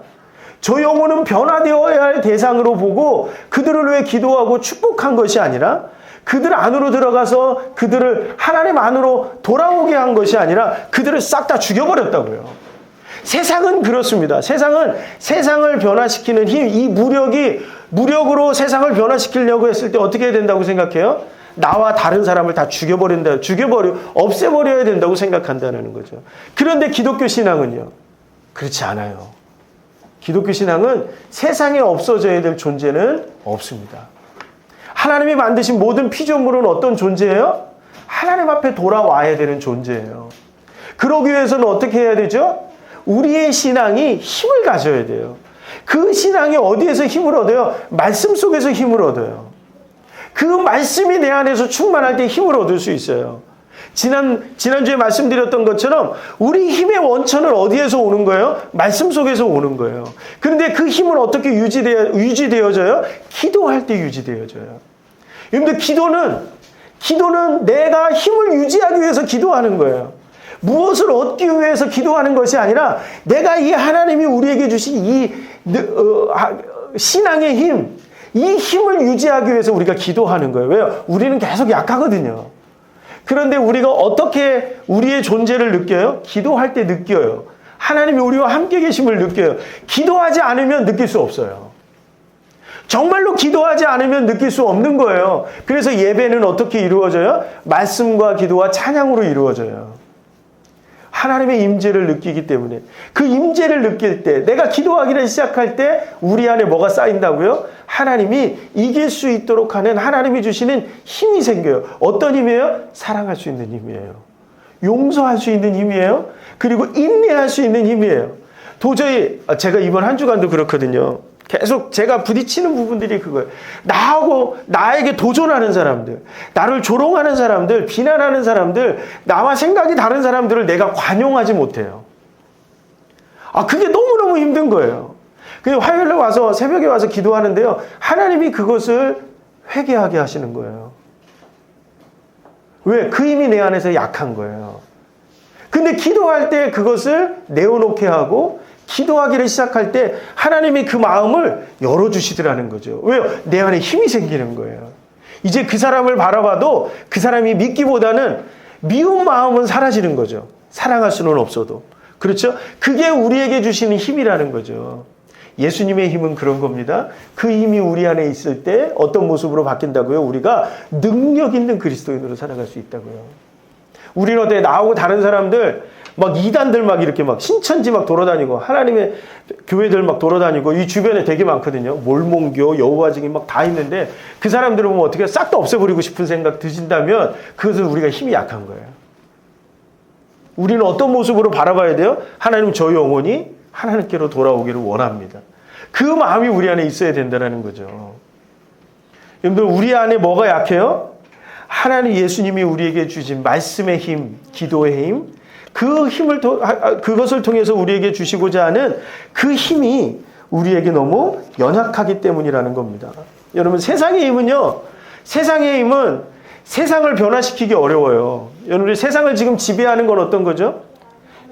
저 영혼은 변화되어야 할 대상으로 보고 그들을 위해 기도하고 축복한 것이 아니라, 그들 안으로 들어가서 그들을 하나님 안으로 돌아오게 한 것이 아니라 그들을 싹 다 죽여버렸다고요. 세상은 그렇습니다. 세상을 변화시키는 힘, 이 무력으로 세상을 변화시키려고 했을 때 어떻게 해야 된다고 생각해요? 나와 다른 사람을 다 없애버려야 된다고 생각한다는 거죠. 그런데 기독교 신앙은요, 그렇지 않아요. 기독교 신앙은 세상에 없어져야 될 존재는 없습니다. 하나님이 만드신 모든 피조물은 어떤 존재예요? 하나님 앞에 돌아와야 되는 존재예요. 그러기 위해서는 어떻게 해야 되죠? 우리의 신앙이 힘을 가져야 돼요. 그 신앙이 어디에서 힘을 얻어요? 말씀 속에서 힘을 얻어요. 그 말씀이 내 안에서 충만할 때 힘을 얻을 수 있어요. 지난주에 말씀드렸던 것처럼 우리 힘의 원천은 어디에서 오는 거예요? 말씀 속에서 오는 거예요. 그런데 그 힘은 어떻게 유지되어져요? 기도할 때 유지되어져요. 여러분들 기도는 내가 힘을 유지하기 위해서 기도하는 거예요. 무엇을 얻기 위해서 기도하는 것이 아니라 내가 이 하나님이 우리에게 주신 이 신앙의 힘, 이 힘을 유지하기 위해서 우리가 기도하는 거예요. 왜요? 우리는 계속 약하거든요. 그런데 우리가 어떻게 우리의 존재를 느껴요? 기도할 때 느껴요. 하나님이 우리와 함께 계심을 느껴요. 기도하지 않으면 느낄 수 없어요. 정말로 기도하지 않으면 느낄 수 없는 거예요. 그래서 예배는 어떻게 이루어져요? 말씀과 기도와 찬양으로 이루어져요. 하나님의 임재를 느끼기 때문에, 그 임재를 느낄 때, 내가 기도하기를 시작할 때 우리 안에 뭐가 쌓인다고요? 하나님이 이길 수 있도록 하는 하나님이 주시는 힘이 생겨요. 어떤 힘이에요? 사랑할 수 있는 힘이에요. 용서할 수 있는 힘이에요. 그리고 인내할 수 있는 힘이에요. 도저히 제가 이번 한 주간도 그렇거든요. 계속 제가 부딪히는 부분들이 그거예요. 나에게 도전하는 사람들, 나를 조롱하는 사람들, 비난하는 사람들, 나와 생각이 다른 사람들을 내가 관용하지 못해요. 그게 너무너무 힘든 거예요. 그래서 화요일에 와서, 새벽에 와서 기도하는데요, 하나님이 그것을 회개하게 하시는 거예요. 왜? 그 힘이 내 안에서 약한 거예요. 근데 기도할 때 그것을 내어놓게 하고, 기도하기를 시작할 때 하나님이 그 마음을 열어주시더라는 거죠. 왜요? 내 안에 힘이 생기는 거예요. 이제 그 사람을 바라봐도 그 사람이 믿기보다는 미운 마음은 사라지는 거죠. 사랑할 수는 없어도. 그렇죠? 그게 우리에게 주시는 힘이라는 거죠. 예수님의 힘은 그런 겁니다. 그 힘이 우리 안에 있을 때 어떤 모습으로 바뀐다고요? 우리가 능력 있는 그리스도인으로 살아갈 수 있다고요. 우리는 어때? 나하고 다른 사람들 막 이단들 막 이렇게 막 신천지 막 돌아다니고 하나님의 교회들 막 돌아다니고 이 주변에 되게 많거든요. 몰몬교, 여호와 증인 막 다 있는데 그 사람들을 보면 어떻게 싹 다 없애버리고 싶은 생각 드신다면 그것은 우리가 힘이 약한 거예요. 우리는 어떤 모습으로 바라봐야 돼요? 하나님 저 영혼이 하나님께로 돌아오기를 원합니다. 그 마음이 우리 안에 있어야 된다는 거죠. 여러분들 우리 안에 뭐가 약해요? 하나님 예수님이 우리에게 주신 말씀의 힘, 기도의 힘, 그 힘을 그것을 통해서 우리에게 주시고자 하는 그 힘이 우리에게 너무 연약하기 때문이라는 겁니다. 여러분 세상의 힘은 세상을 변화시키기 어려워요. 여러분 세상을 지금 지배하는 건 어떤 거죠?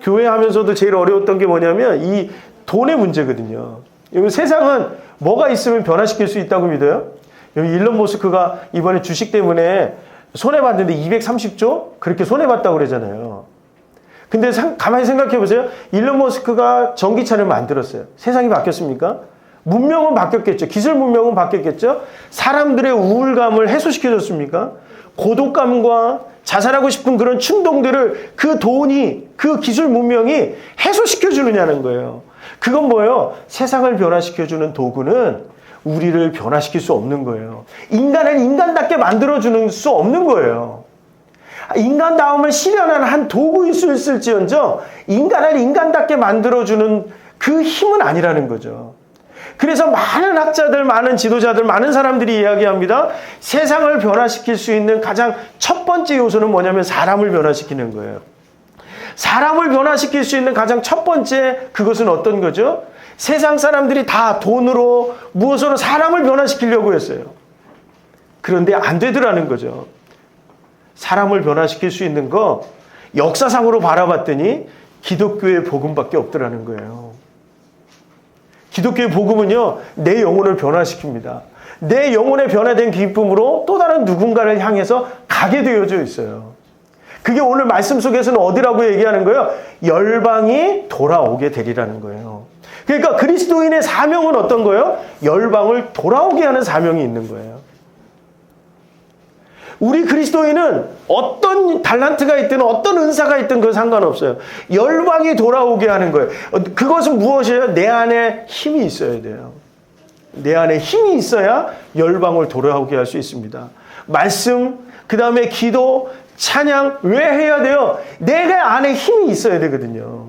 교회 하면서도 제일 어려웠던 게 뭐냐면 이 돈의 문제거든요. 여러분 세상은 뭐가 있으면 변화시킬 수 있다고 믿어요? 여러분 일론 머스크가 이번에 주식 때문에 손해봤는데 230조? 그렇게 손해봤다고 그러잖아요. 근데 가만히 생각해 보세요. 일론 머스크가 전기차를 만들었어요. 세상이 바뀌었습니까? 문명은 바뀌었겠죠. 기술 문명은 바뀌었겠죠. 사람들의 우울감을 해소시켜줬습니까? 고독감과 자살하고 싶은 그런 충동들을 그 돈이, 그 기술 문명이 해소시켜주느냐는 거예요. 그건 뭐예요? 세상을 변화시켜주는 도구는 우리를 변화시킬 수 없는 거예요. 인간을 인간답게 만들어주는 수 없는 거예요. 인간다움을 실현하는 한 도구일 수 있을지언정 인간을 인간답게 만들어주는 그 힘은 아니라는 거죠. 그래서 많은 학자들, 많은 지도자들, 많은 사람들이 이야기합니다. 세상을 변화시킬 수 있는 가장 첫 번째 요소는 뭐냐면 사람을 변화시키는 거예요. 사람을 변화시킬 수 있는 가장 첫 번째 그것은 어떤 거죠? 세상 사람들이 다 돈으로 무엇으로 사람을 변화시키려고 했어요. 그런데 안 되더라는 거죠. 사람을 변화시킬 수 있는 거 역사상으로 바라봤더니 기독교의 복음밖에 없더라는 거예요. 기독교의 복음은요, 내 영혼을 변화시킵니다. 내 영혼의 변화된 기쁨으로 또 다른 누군가를 향해서 가게 되어져 있어요. 그게 오늘 말씀 속에서는 어디라고 얘기하는 거예요? 열방이 돌아오게 되리라는 거예요. 그러니까 그리스도인의 사명은 어떤 거예요? 열방을 돌아오게 하는 사명이 있는 거예요. 우리 그리스도인은 어떤 달란트가 있든 어떤 은사가 있든 그건 상관없어요. 열방이 돌아오게 하는 거예요. 그것은 무엇이에요? 내 안에 힘이 있어야 돼요. 내 안에 힘이 있어야 열방을 돌아오게 할 수 있습니다. 말씀, 그 다음에 기도, 찬양 왜 해야 돼요? 내가 안에 힘이 있어야 되거든요.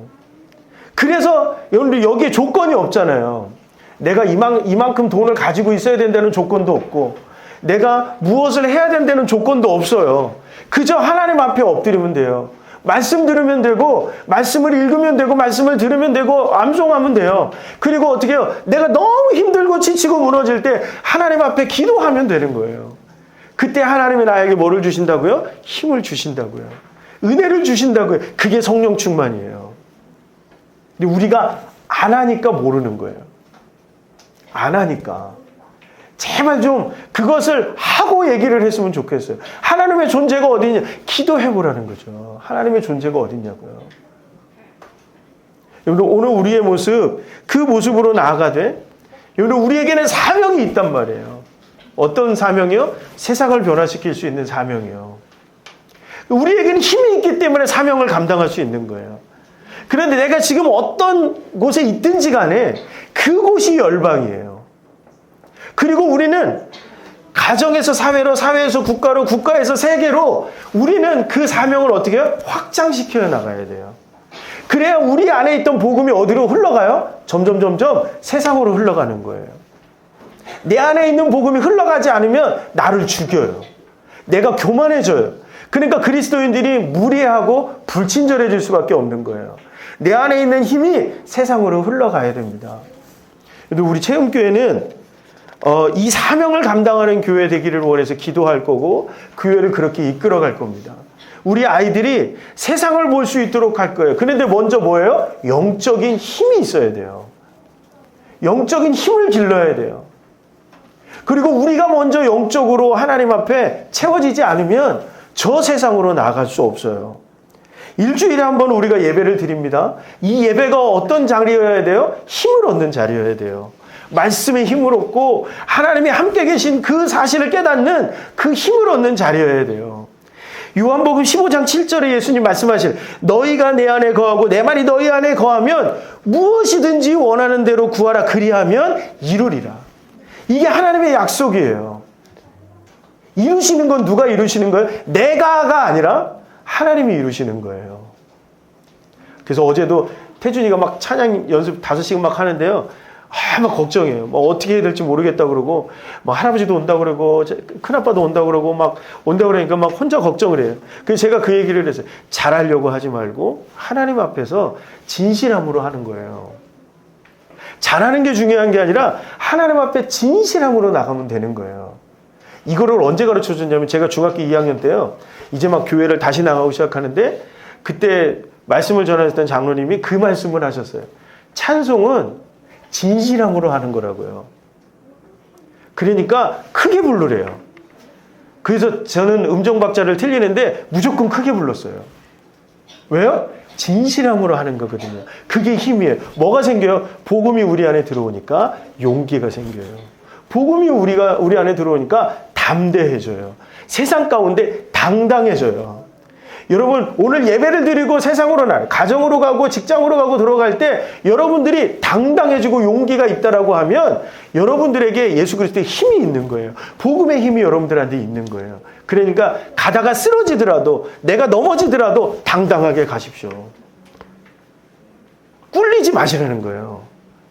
그래서 여기에 조건이 없잖아요. 내가 이만큼 돈을 가지고 있어야 된다는 조건도 없고 내가 무엇을 해야 된다는 조건도 없어요. 그저 하나님 앞에 엎드리면 돼요. 말씀 들으면 되고 말씀을 읽으면 되고 말씀을 들으면 되고 암송하면 돼요. 그리고 어떻게 해요? 내가 너무 힘들고 지치고 무너질 때 하나님 앞에 기도하면 되는 거예요. 그때 하나님이 나에게 뭐를 주신다고요? 힘을 주신다고요. 은혜를 주신다고요. 그게 성령 충만이에요. 근데 우리가 안 하니까 모르는 거예요. 안 하니까. 제발 좀 그것을 하고 얘기를 했으면 좋겠어요. 하나님의 존재가 어디냐? 기도해보라는 거죠. 하나님의 존재가 어디냐고요. 여러분, 오늘 우리의 모습, 그 모습으로 나아가되, 여러분, 우리에게는 사명이 있단 말이에요. 어떤 사명이요? 세상을 변화시킬 수 있는 사명이요. 우리에게는 힘이 있기 때문에 사명을 감당할 수 있는 거예요. 그런데 내가 지금 어떤 곳에 있든지 간에 그곳이 열방이에요. 그리고 우리는 가정에서 사회로, 사회에서 국가로, 국가에서 세계로 우리는 그 사명을 어떻게 해요? 확장시켜 나가야 돼요. 그래야 우리 안에 있던 복음이 어디로 흘러가요? 점점 세상으로 흘러가는 거예요. 내 안에 있는 복음이 흘러가지 않으면 나를 죽여요. 내가 교만해져요. 그러니까 그리스도인들이 무례하고 불친절해질 수밖에 없는 거예요. 내 안에 있는 힘이 세상으로 흘러가야 됩니다. 그런데 우리 체험교회는 이 사명을 감당하는 교회 되기를 원해서 기도할 거고 교회를 그렇게 이끌어갈 겁니다. 우리 아이들이 세상을 볼 수 있도록 할 거예요. 그런데 먼저 뭐예요? 영적인 힘이 있어야 돼요. 영적인 힘을 길러야 돼요. 그리고 우리가 먼저 영적으로 하나님 앞에 채워지지 않으면 저 세상으로 나아갈 수 없어요. 일주일에 한 번 우리가 예배를 드립니다. 이 예배가 어떤 자리여야 돼요? 힘을 얻는 자리여야 돼요. 말씀의 힘을 얻고 하나님이 함께 계신 그 사실을 깨닫는 그 힘을 얻는 자리여야 돼요. 요한복음 15장 7절에 예수님 말씀하실 너희가 내 안에 거하고 내 말이 너희 안에 거하면 무엇이든지 원하는 대로 구하라 그리하면 이루리라. 이게 하나님의 약속이에요. 이루시는 건 누가 이루시는 거예요? 내가가 아니라 하나님이 이루시는 거예요. 그래서 어제도 태준이가 막 찬양 연습 5시간 막 하는데요. 막 걱정해요. 뭐 어떻게 해야 될지 모르겠다 그러고, 막 할아버지도 온다 그러고, 큰아빠도 온다 그러고, 막 온다 그러니까 막 혼자 걱정을 해요. 그래서 제가 그 얘기를 했어요. 잘하려고 하지 말고 하나님 앞에서 진실함으로 하는 거예요. 잘하는 게 중요한 게 아니라 하나님 앞에 진실함으로 나가면 되는 거예요. 이거를 언제 가르쳐 줬냐면 제가 중학교 2학년 때요. 이제 막 교회를 다시 나가고 시작하는데 그때 말씀을 전하셨던 장로님이 그 말씀을 하셨어요. 찬송은 진실함으로 하는 거라고요. 그러니까 크게 부르래요. 그래서 저는 음정 박자를 틀리는데 무조건 크게 불렀어요. 왜요? 진실함으로 하는 거거든요. 그게 힘이에요. 뭐가 생겨요? 복음이 우리 안에 들어오니까 용기가 생겨요. 복음이 우리 안에 들어오니까 담대해져요. 세상 가운데 당당해져요. 여러분, 오늘 예배를 드리고 세상으로 나가요. 가정으로 가고 직장으로 가고 들어갈 때 여러분들이 당당해지고 용기가 있다라고 하면 여러분들에게 예수 그리스도의 힘이 있는 거예요. 복음의 힘이 여러분들한테 있는 거예요. 그러니까 가다가 쓰러지더라도, 내가 넘어지더라도 당당하게 가십시오. 꿀리지 마시라는 거예요.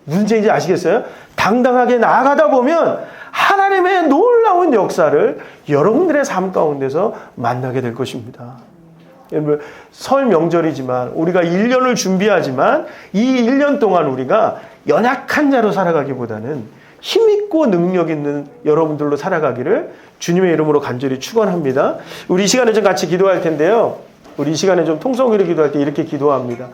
문제인지 아시겠어요? 당당하게 나아가다 보면 하나님의 놀라운 역사를 여러분들의 삶 가운데서 만나게 될 것입니다. 여러분, 설 명절이지만 우리가 1년을 준비하지만 이 1년 동안 우리가 연약한 자로 살아가기보다는 힘있고 능력 있는 여러분들로 살아가기를 주님의 이름으로 간절히 축원합니다. 우리 이 시간에 좀 같이 기도할 텐데요. 우리 이 시간에 좀 통성으로 기도할 때 이렇게 기도합니다.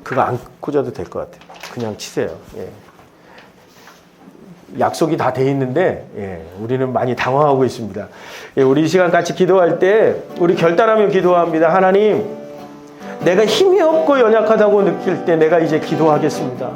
그거 안 꽂아도 될 것 같아요. 그냥 치세요. 예. 약속이 다 돼 있는데 우리는 많이 당황하고 있습니다. 우리 이 시간 같이 기도할 때 우리 결단하며 기도합니다. 하나님, 내가 힘이 없고 연약하다고 느낄 때 내가 이제 기도하겠습니다.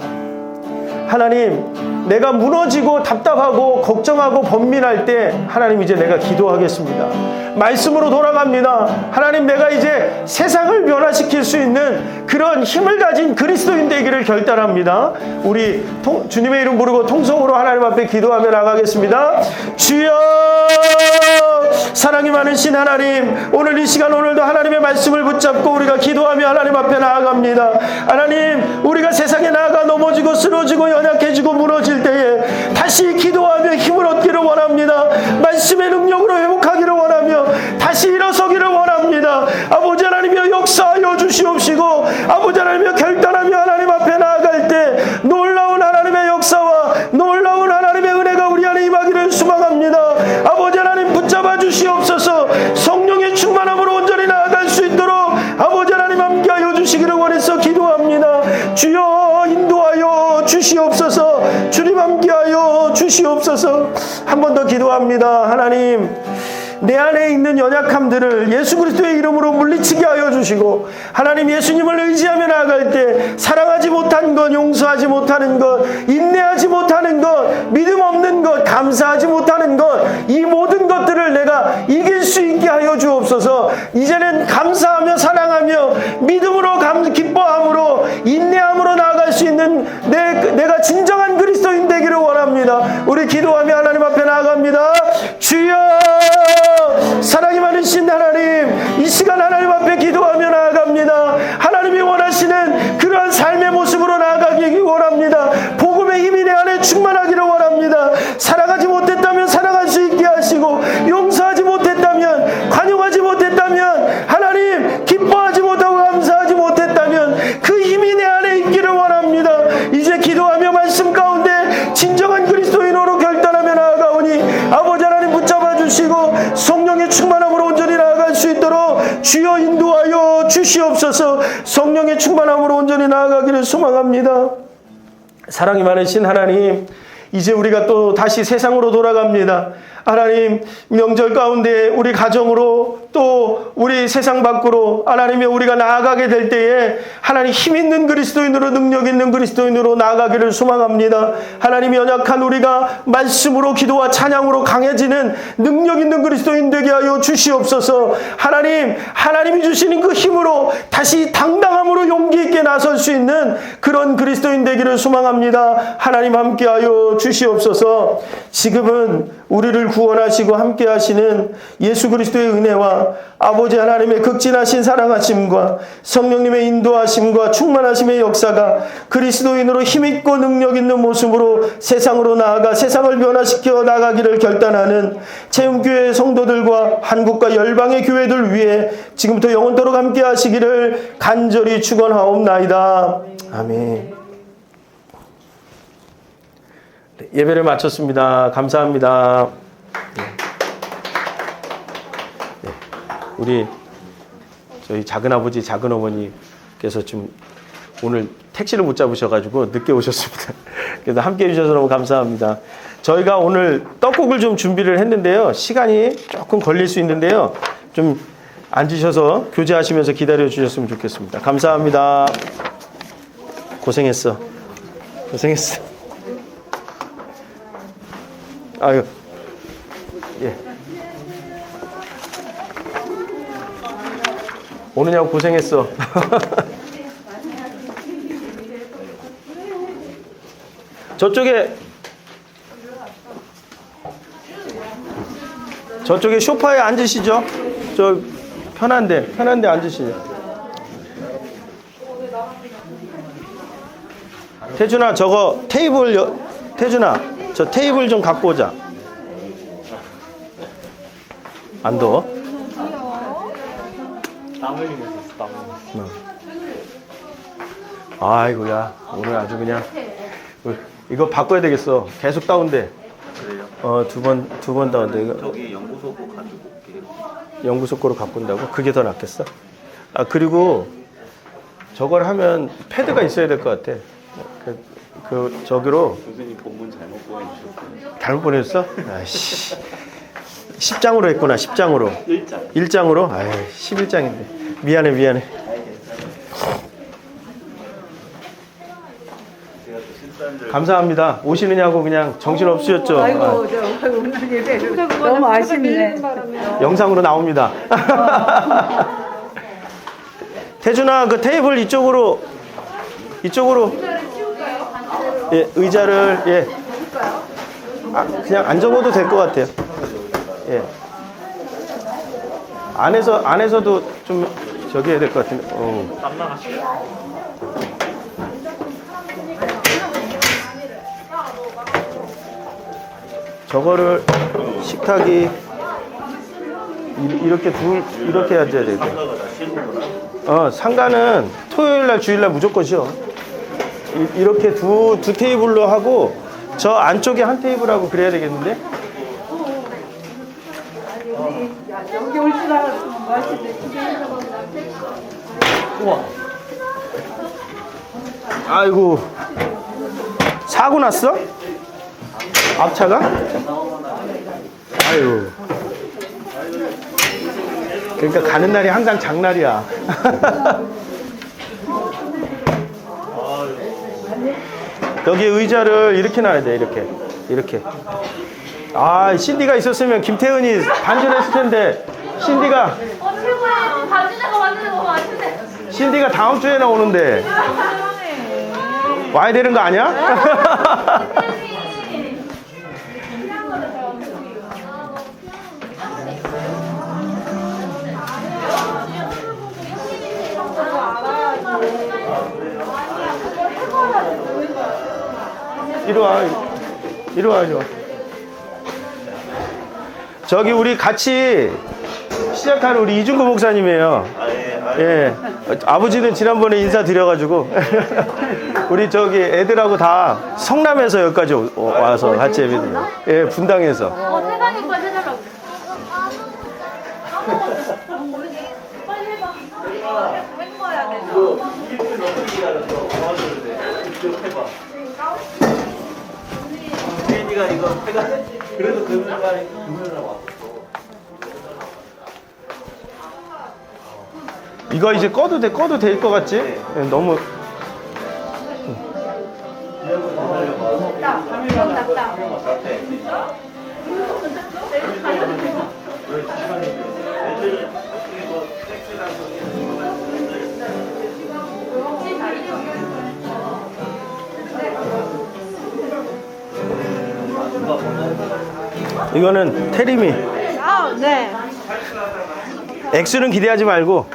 하나님, 내가 무너지고 답답하고 걱정하고 번민할 때 하나님, 이제 내가 기도하겠습니다. 말씀으로 돌아갑니다. 하나님, 내가 이제 세상을 변화시킬 수 있는 그런 힘을 가진 그리스도인 되기를 결단합니다. 우리 주님의 이름 부르고 통성으로 하나님 앞에 기도하며 나가겠습니다. 주여, 사랑이 많으신 하나님, 오늘 이 시간 오늘도 하나님의 말씀을 붙잡고 우리가 기도하며 하나님 앞에 나아갑니다. 하나님, 우리가 세상에 나아가 넘어지고 쓰러지고 연약해지고 무너질 때에 다시 기도하며 힘을 얻기를 원합니다. 말씀의 능력으로 회복하기를 원하며 다시 일어서기를 원합니다. 아버지 하나님이여, 역사하여 주시옵시고 아버지 하나님이여, 결단하며 하나님 앞에 나아갈 때 놀라운 하나님의 역사와 놀라운 하나님의 은혜가 우리 안에 임하기를 소망합니다. 아버지 하나님, 붙잡아 주시옵소서. 성령의 충만함으로 온전히 나아갈 수 있도록 아버지 하나님 함께하여 주시기를 원해서 기도합니다. 주여, 인도하여 주시옵소서. 주님, 함께하여 주시옵소서. 한 번 더 기도합니다. 하나님, 내 안에 있는 연약함들을 예수 그리스도의 이름으로 물리치게 하여 주시고, 하나님, 예수님을 의지하며 나아갈 때 사랑하지 못한 것, 용서하지 못하는 것, 인내하지 못하는 것, 믿음 없는 것, 감사하지 못하는 것, 이 모든 것들을 내가 이길 수 있게 하여 주옵소서. 이제는 감사하며 사랑하며 믿음으로 기뻐함으로 인내함으로 나아갈 수 있는 내가 진정한 그리스도인 되기를 원합니다. 우리 기도하며 하나님 앞에 나아갑니다. 주여, 사랑이 많으신 하나님, 이 시간 하나님 앞에 기도하며 나아갑니다. 하나님이 원하시는 그러한 삶의 모습으로 나아가기 원합니다. 복음의 힘이 내 안에 충만하기를 원합니다. 사랑하지 못했다면 사랑할 수 있게 하시고, 용서하지 못했다면, 관용하지 못했다면, 하나님, 기뻐하지 못하고 감사하지 못했다면 그 힘이 내 안에 있기를 원합니다. 이제 기도하며 말씀 가운데 진정한 그리스도인으로 결단하며 나아가오니 아버지 하나님, 붙잡아 주시고 성령의 충만함으로 온전히 나아갈 수 있도록 주여 인도하여 주시옵소서. 성령의 충만함으로 온전히 나아가기를 소망합니다. 사랑이 많으신 하나님, 이제 우리가 또 다시 세상으로 돌아갑니다. 하나님, 명절 가운데 우리 가정으로 또 우리 세상 밖으로 하나님의 우리가 나아가게 될 때에 하나님, 힘 있는 그리스도인으로, 능력 있는 그리스도인으로 나아가기를 소망합니다. 하나님, 연약한 우리가 말씀으로, 기도와 찬양으로 강해지는 능력 있는 그리스도인 되게 하여 주시옵소서. 하나님, 하나님이 주시는 그 힘으로 다시 당당함으로 용기 있게 나설 수 있는 그런 그리스도인 되기를 소망합니다. 하나님, 함께하여 주시옵소서. 지금은 우리를 구원하시고 함께 하시는 예수 그리스도의 은혜와 아버지 하나님의 극진하신 사랑하심과 성령님의 인도하심과 충만하심의 역사가 그리스도인으로 힘있고 능력 있는 모습으로 세상으로 나아가 세상을 변화시켜 나가기를 결단하는 체험교회 성도들과 한국과 열방의 교회들 위해 지금부터 영원토록 함께 하시기를 간절히 축원하옵나이다. 아멘. 예배를 마쳤습니다. 감사합니다. 우리 저희 작은아버지, 작은어머니께서 좀 오늘 택시를 못 잡으셔가지고 늦게 오셨습니다. 그래서 함께 해주셔서 너무 감사합니다. 저희가 오늘 떡국을 좀 준비를 했는데요. 시간이 조금 걸릴 수 있는데요. 좀 앉으셔서 교제하시면서 기다려 주셨으면 좋겠습니다. 감사합니다. 고생했어. 고생했어. 아유. 예. 오느냐고 고생했어. 저쪽에 소파에 앉으시죠. 저 편한데 앉으시죠. 태준아, 저거 태준아, 저 테이블 좀 갖고 오자. 안 더워? 땀 흘리고 있어, 땀 흘리고. 아이고야, 오늘 아주 그냥 이거 바꿔야 되겠어. 계속 다운돼. 그래요? 두 번 다운돼. 이거 저기 연구소 거 가지고 올게요. 연구소 거로 갖고 온다고? 그게 더 낫겠어? 아, 그리고 저걸 하면 패드가 있어야 될 것 같아. 저기로 교수님 본문 잘못 보내주셨어요. 잘못 보냈어? 아이씨. 10장으로 했구나. 10장으로. 1장. 1장으로? 아이, 11장인데. 미안해. 제가 또 실수한 감사합니다. 오시느냐고 그냥 정신 없으셨죠? 아이고, 오늘 예배 너무 아쉽네. 영상으로 나옵니다. 태준아, 그 테이블 이쪽으로. 예, 의자를, 예. 아, 그냥 앉아봐도 될 것 같아요. 예. 안에서도 좀 저기 해야 될 것 같은데. 땀 나가시죠. 저거를 식탁이 이렇게 앉아야 되고. 상가는 토요일날 주일날 무조건 쉬어. 이렇게 두 테이블로 하고 저 안쪽에 한 테이블하고 그래야 되겠는데? 여기 올 줄 알았으면 맛있대. 우와. 아이고. 사고 났어? 앞차가? 아유. 그러니까 가는 날이 항상 장날이야. 여기 의자를 이렇게 놔야 돼. 이렇게. 아, 신디가 있었으면 김태은이 반주했을 텐데. 신디가 최고야. 반지내가 만드는 거 같은데. 신디가 다음 주에나 오는데 와야 되는 거 아니야? 이리 와. 저기 우리 같이 시작한 우리 이중구 목사님이에요. 예. 아버지는 지난번에 인사드려가지고 우리 저기 애들하고 다 성남에서 여기까지 와서 같이 예배드려요. 예, 분당에서. 세상에 빨리 해달라고. 빨리 해봐. 할 거야, 혜인이가 이거 해가 그래도 금요일날 왔어. 이거 이제 꺼도 될 것 같지? 예, 너무. 이거는 테리미. 아, 네. 액수는 기대하지 말고.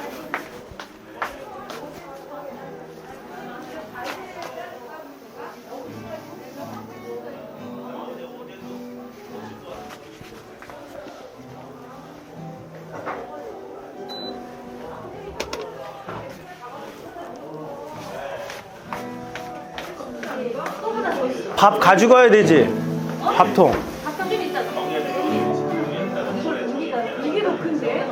밥 가져가야 되지. 밥통. 이게 더 큰데?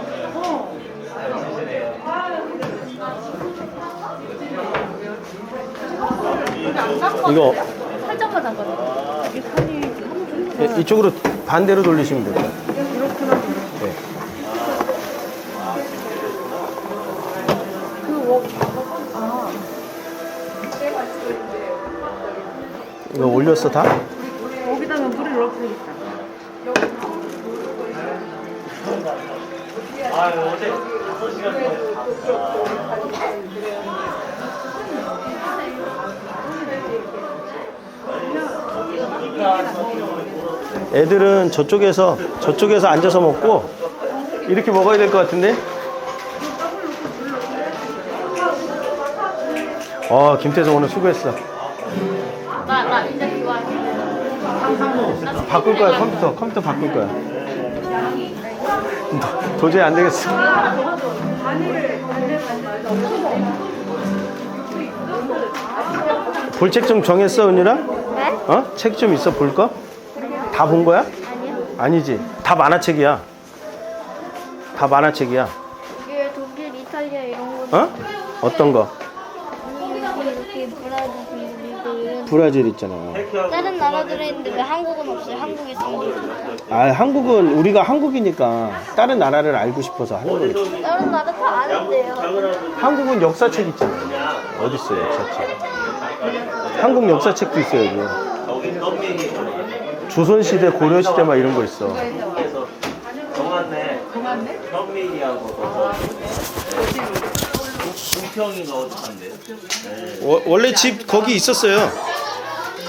이거 살짝만 담가줘. 이게 칸이 한번 예, 이쪽으로 반대로 돌리시면 돼요. 네. 이거 올렸어 다? 거기다가 물을 넣어보니까. 애들은 저쪽에서 앉아서 먹고 이렇게 먹어야 될 것 같은데? 김태성 오늘 수고했어. 나 이제 그거 할게. 바꿀 거야. 컴퓨터 바꿀 거야. 도저히 안 되겠어. 볼 책 좀 정했어, 은유라? 네? 어? 책 좀 있어, 볼 거? 다 본 거야? 아니요. 아니지. 다 만화책이야. 다 만화책이야. 이게 독일, 이탈리아 이런 거 어? 어떤 거? 이렇게 브라질, 그리고 이런 브라질 있잖아. 다른 나라들에 있는데 왜 한국은 없어요? 한국에 있으면 한국은 우리가 한국이니까 다른 나라를 알고 싶어서 하는 거겠지. 다른 나라 다 아는데요. 한국은 역사책 있잖아. 어디 있어 역사책? 한국 역사책도 있어 여기. 조선시대, 고려시대 막 이런 거 있어. 동안네 현미리하고 은평이가 어디 산대요? 원래 집 거기 있었어요.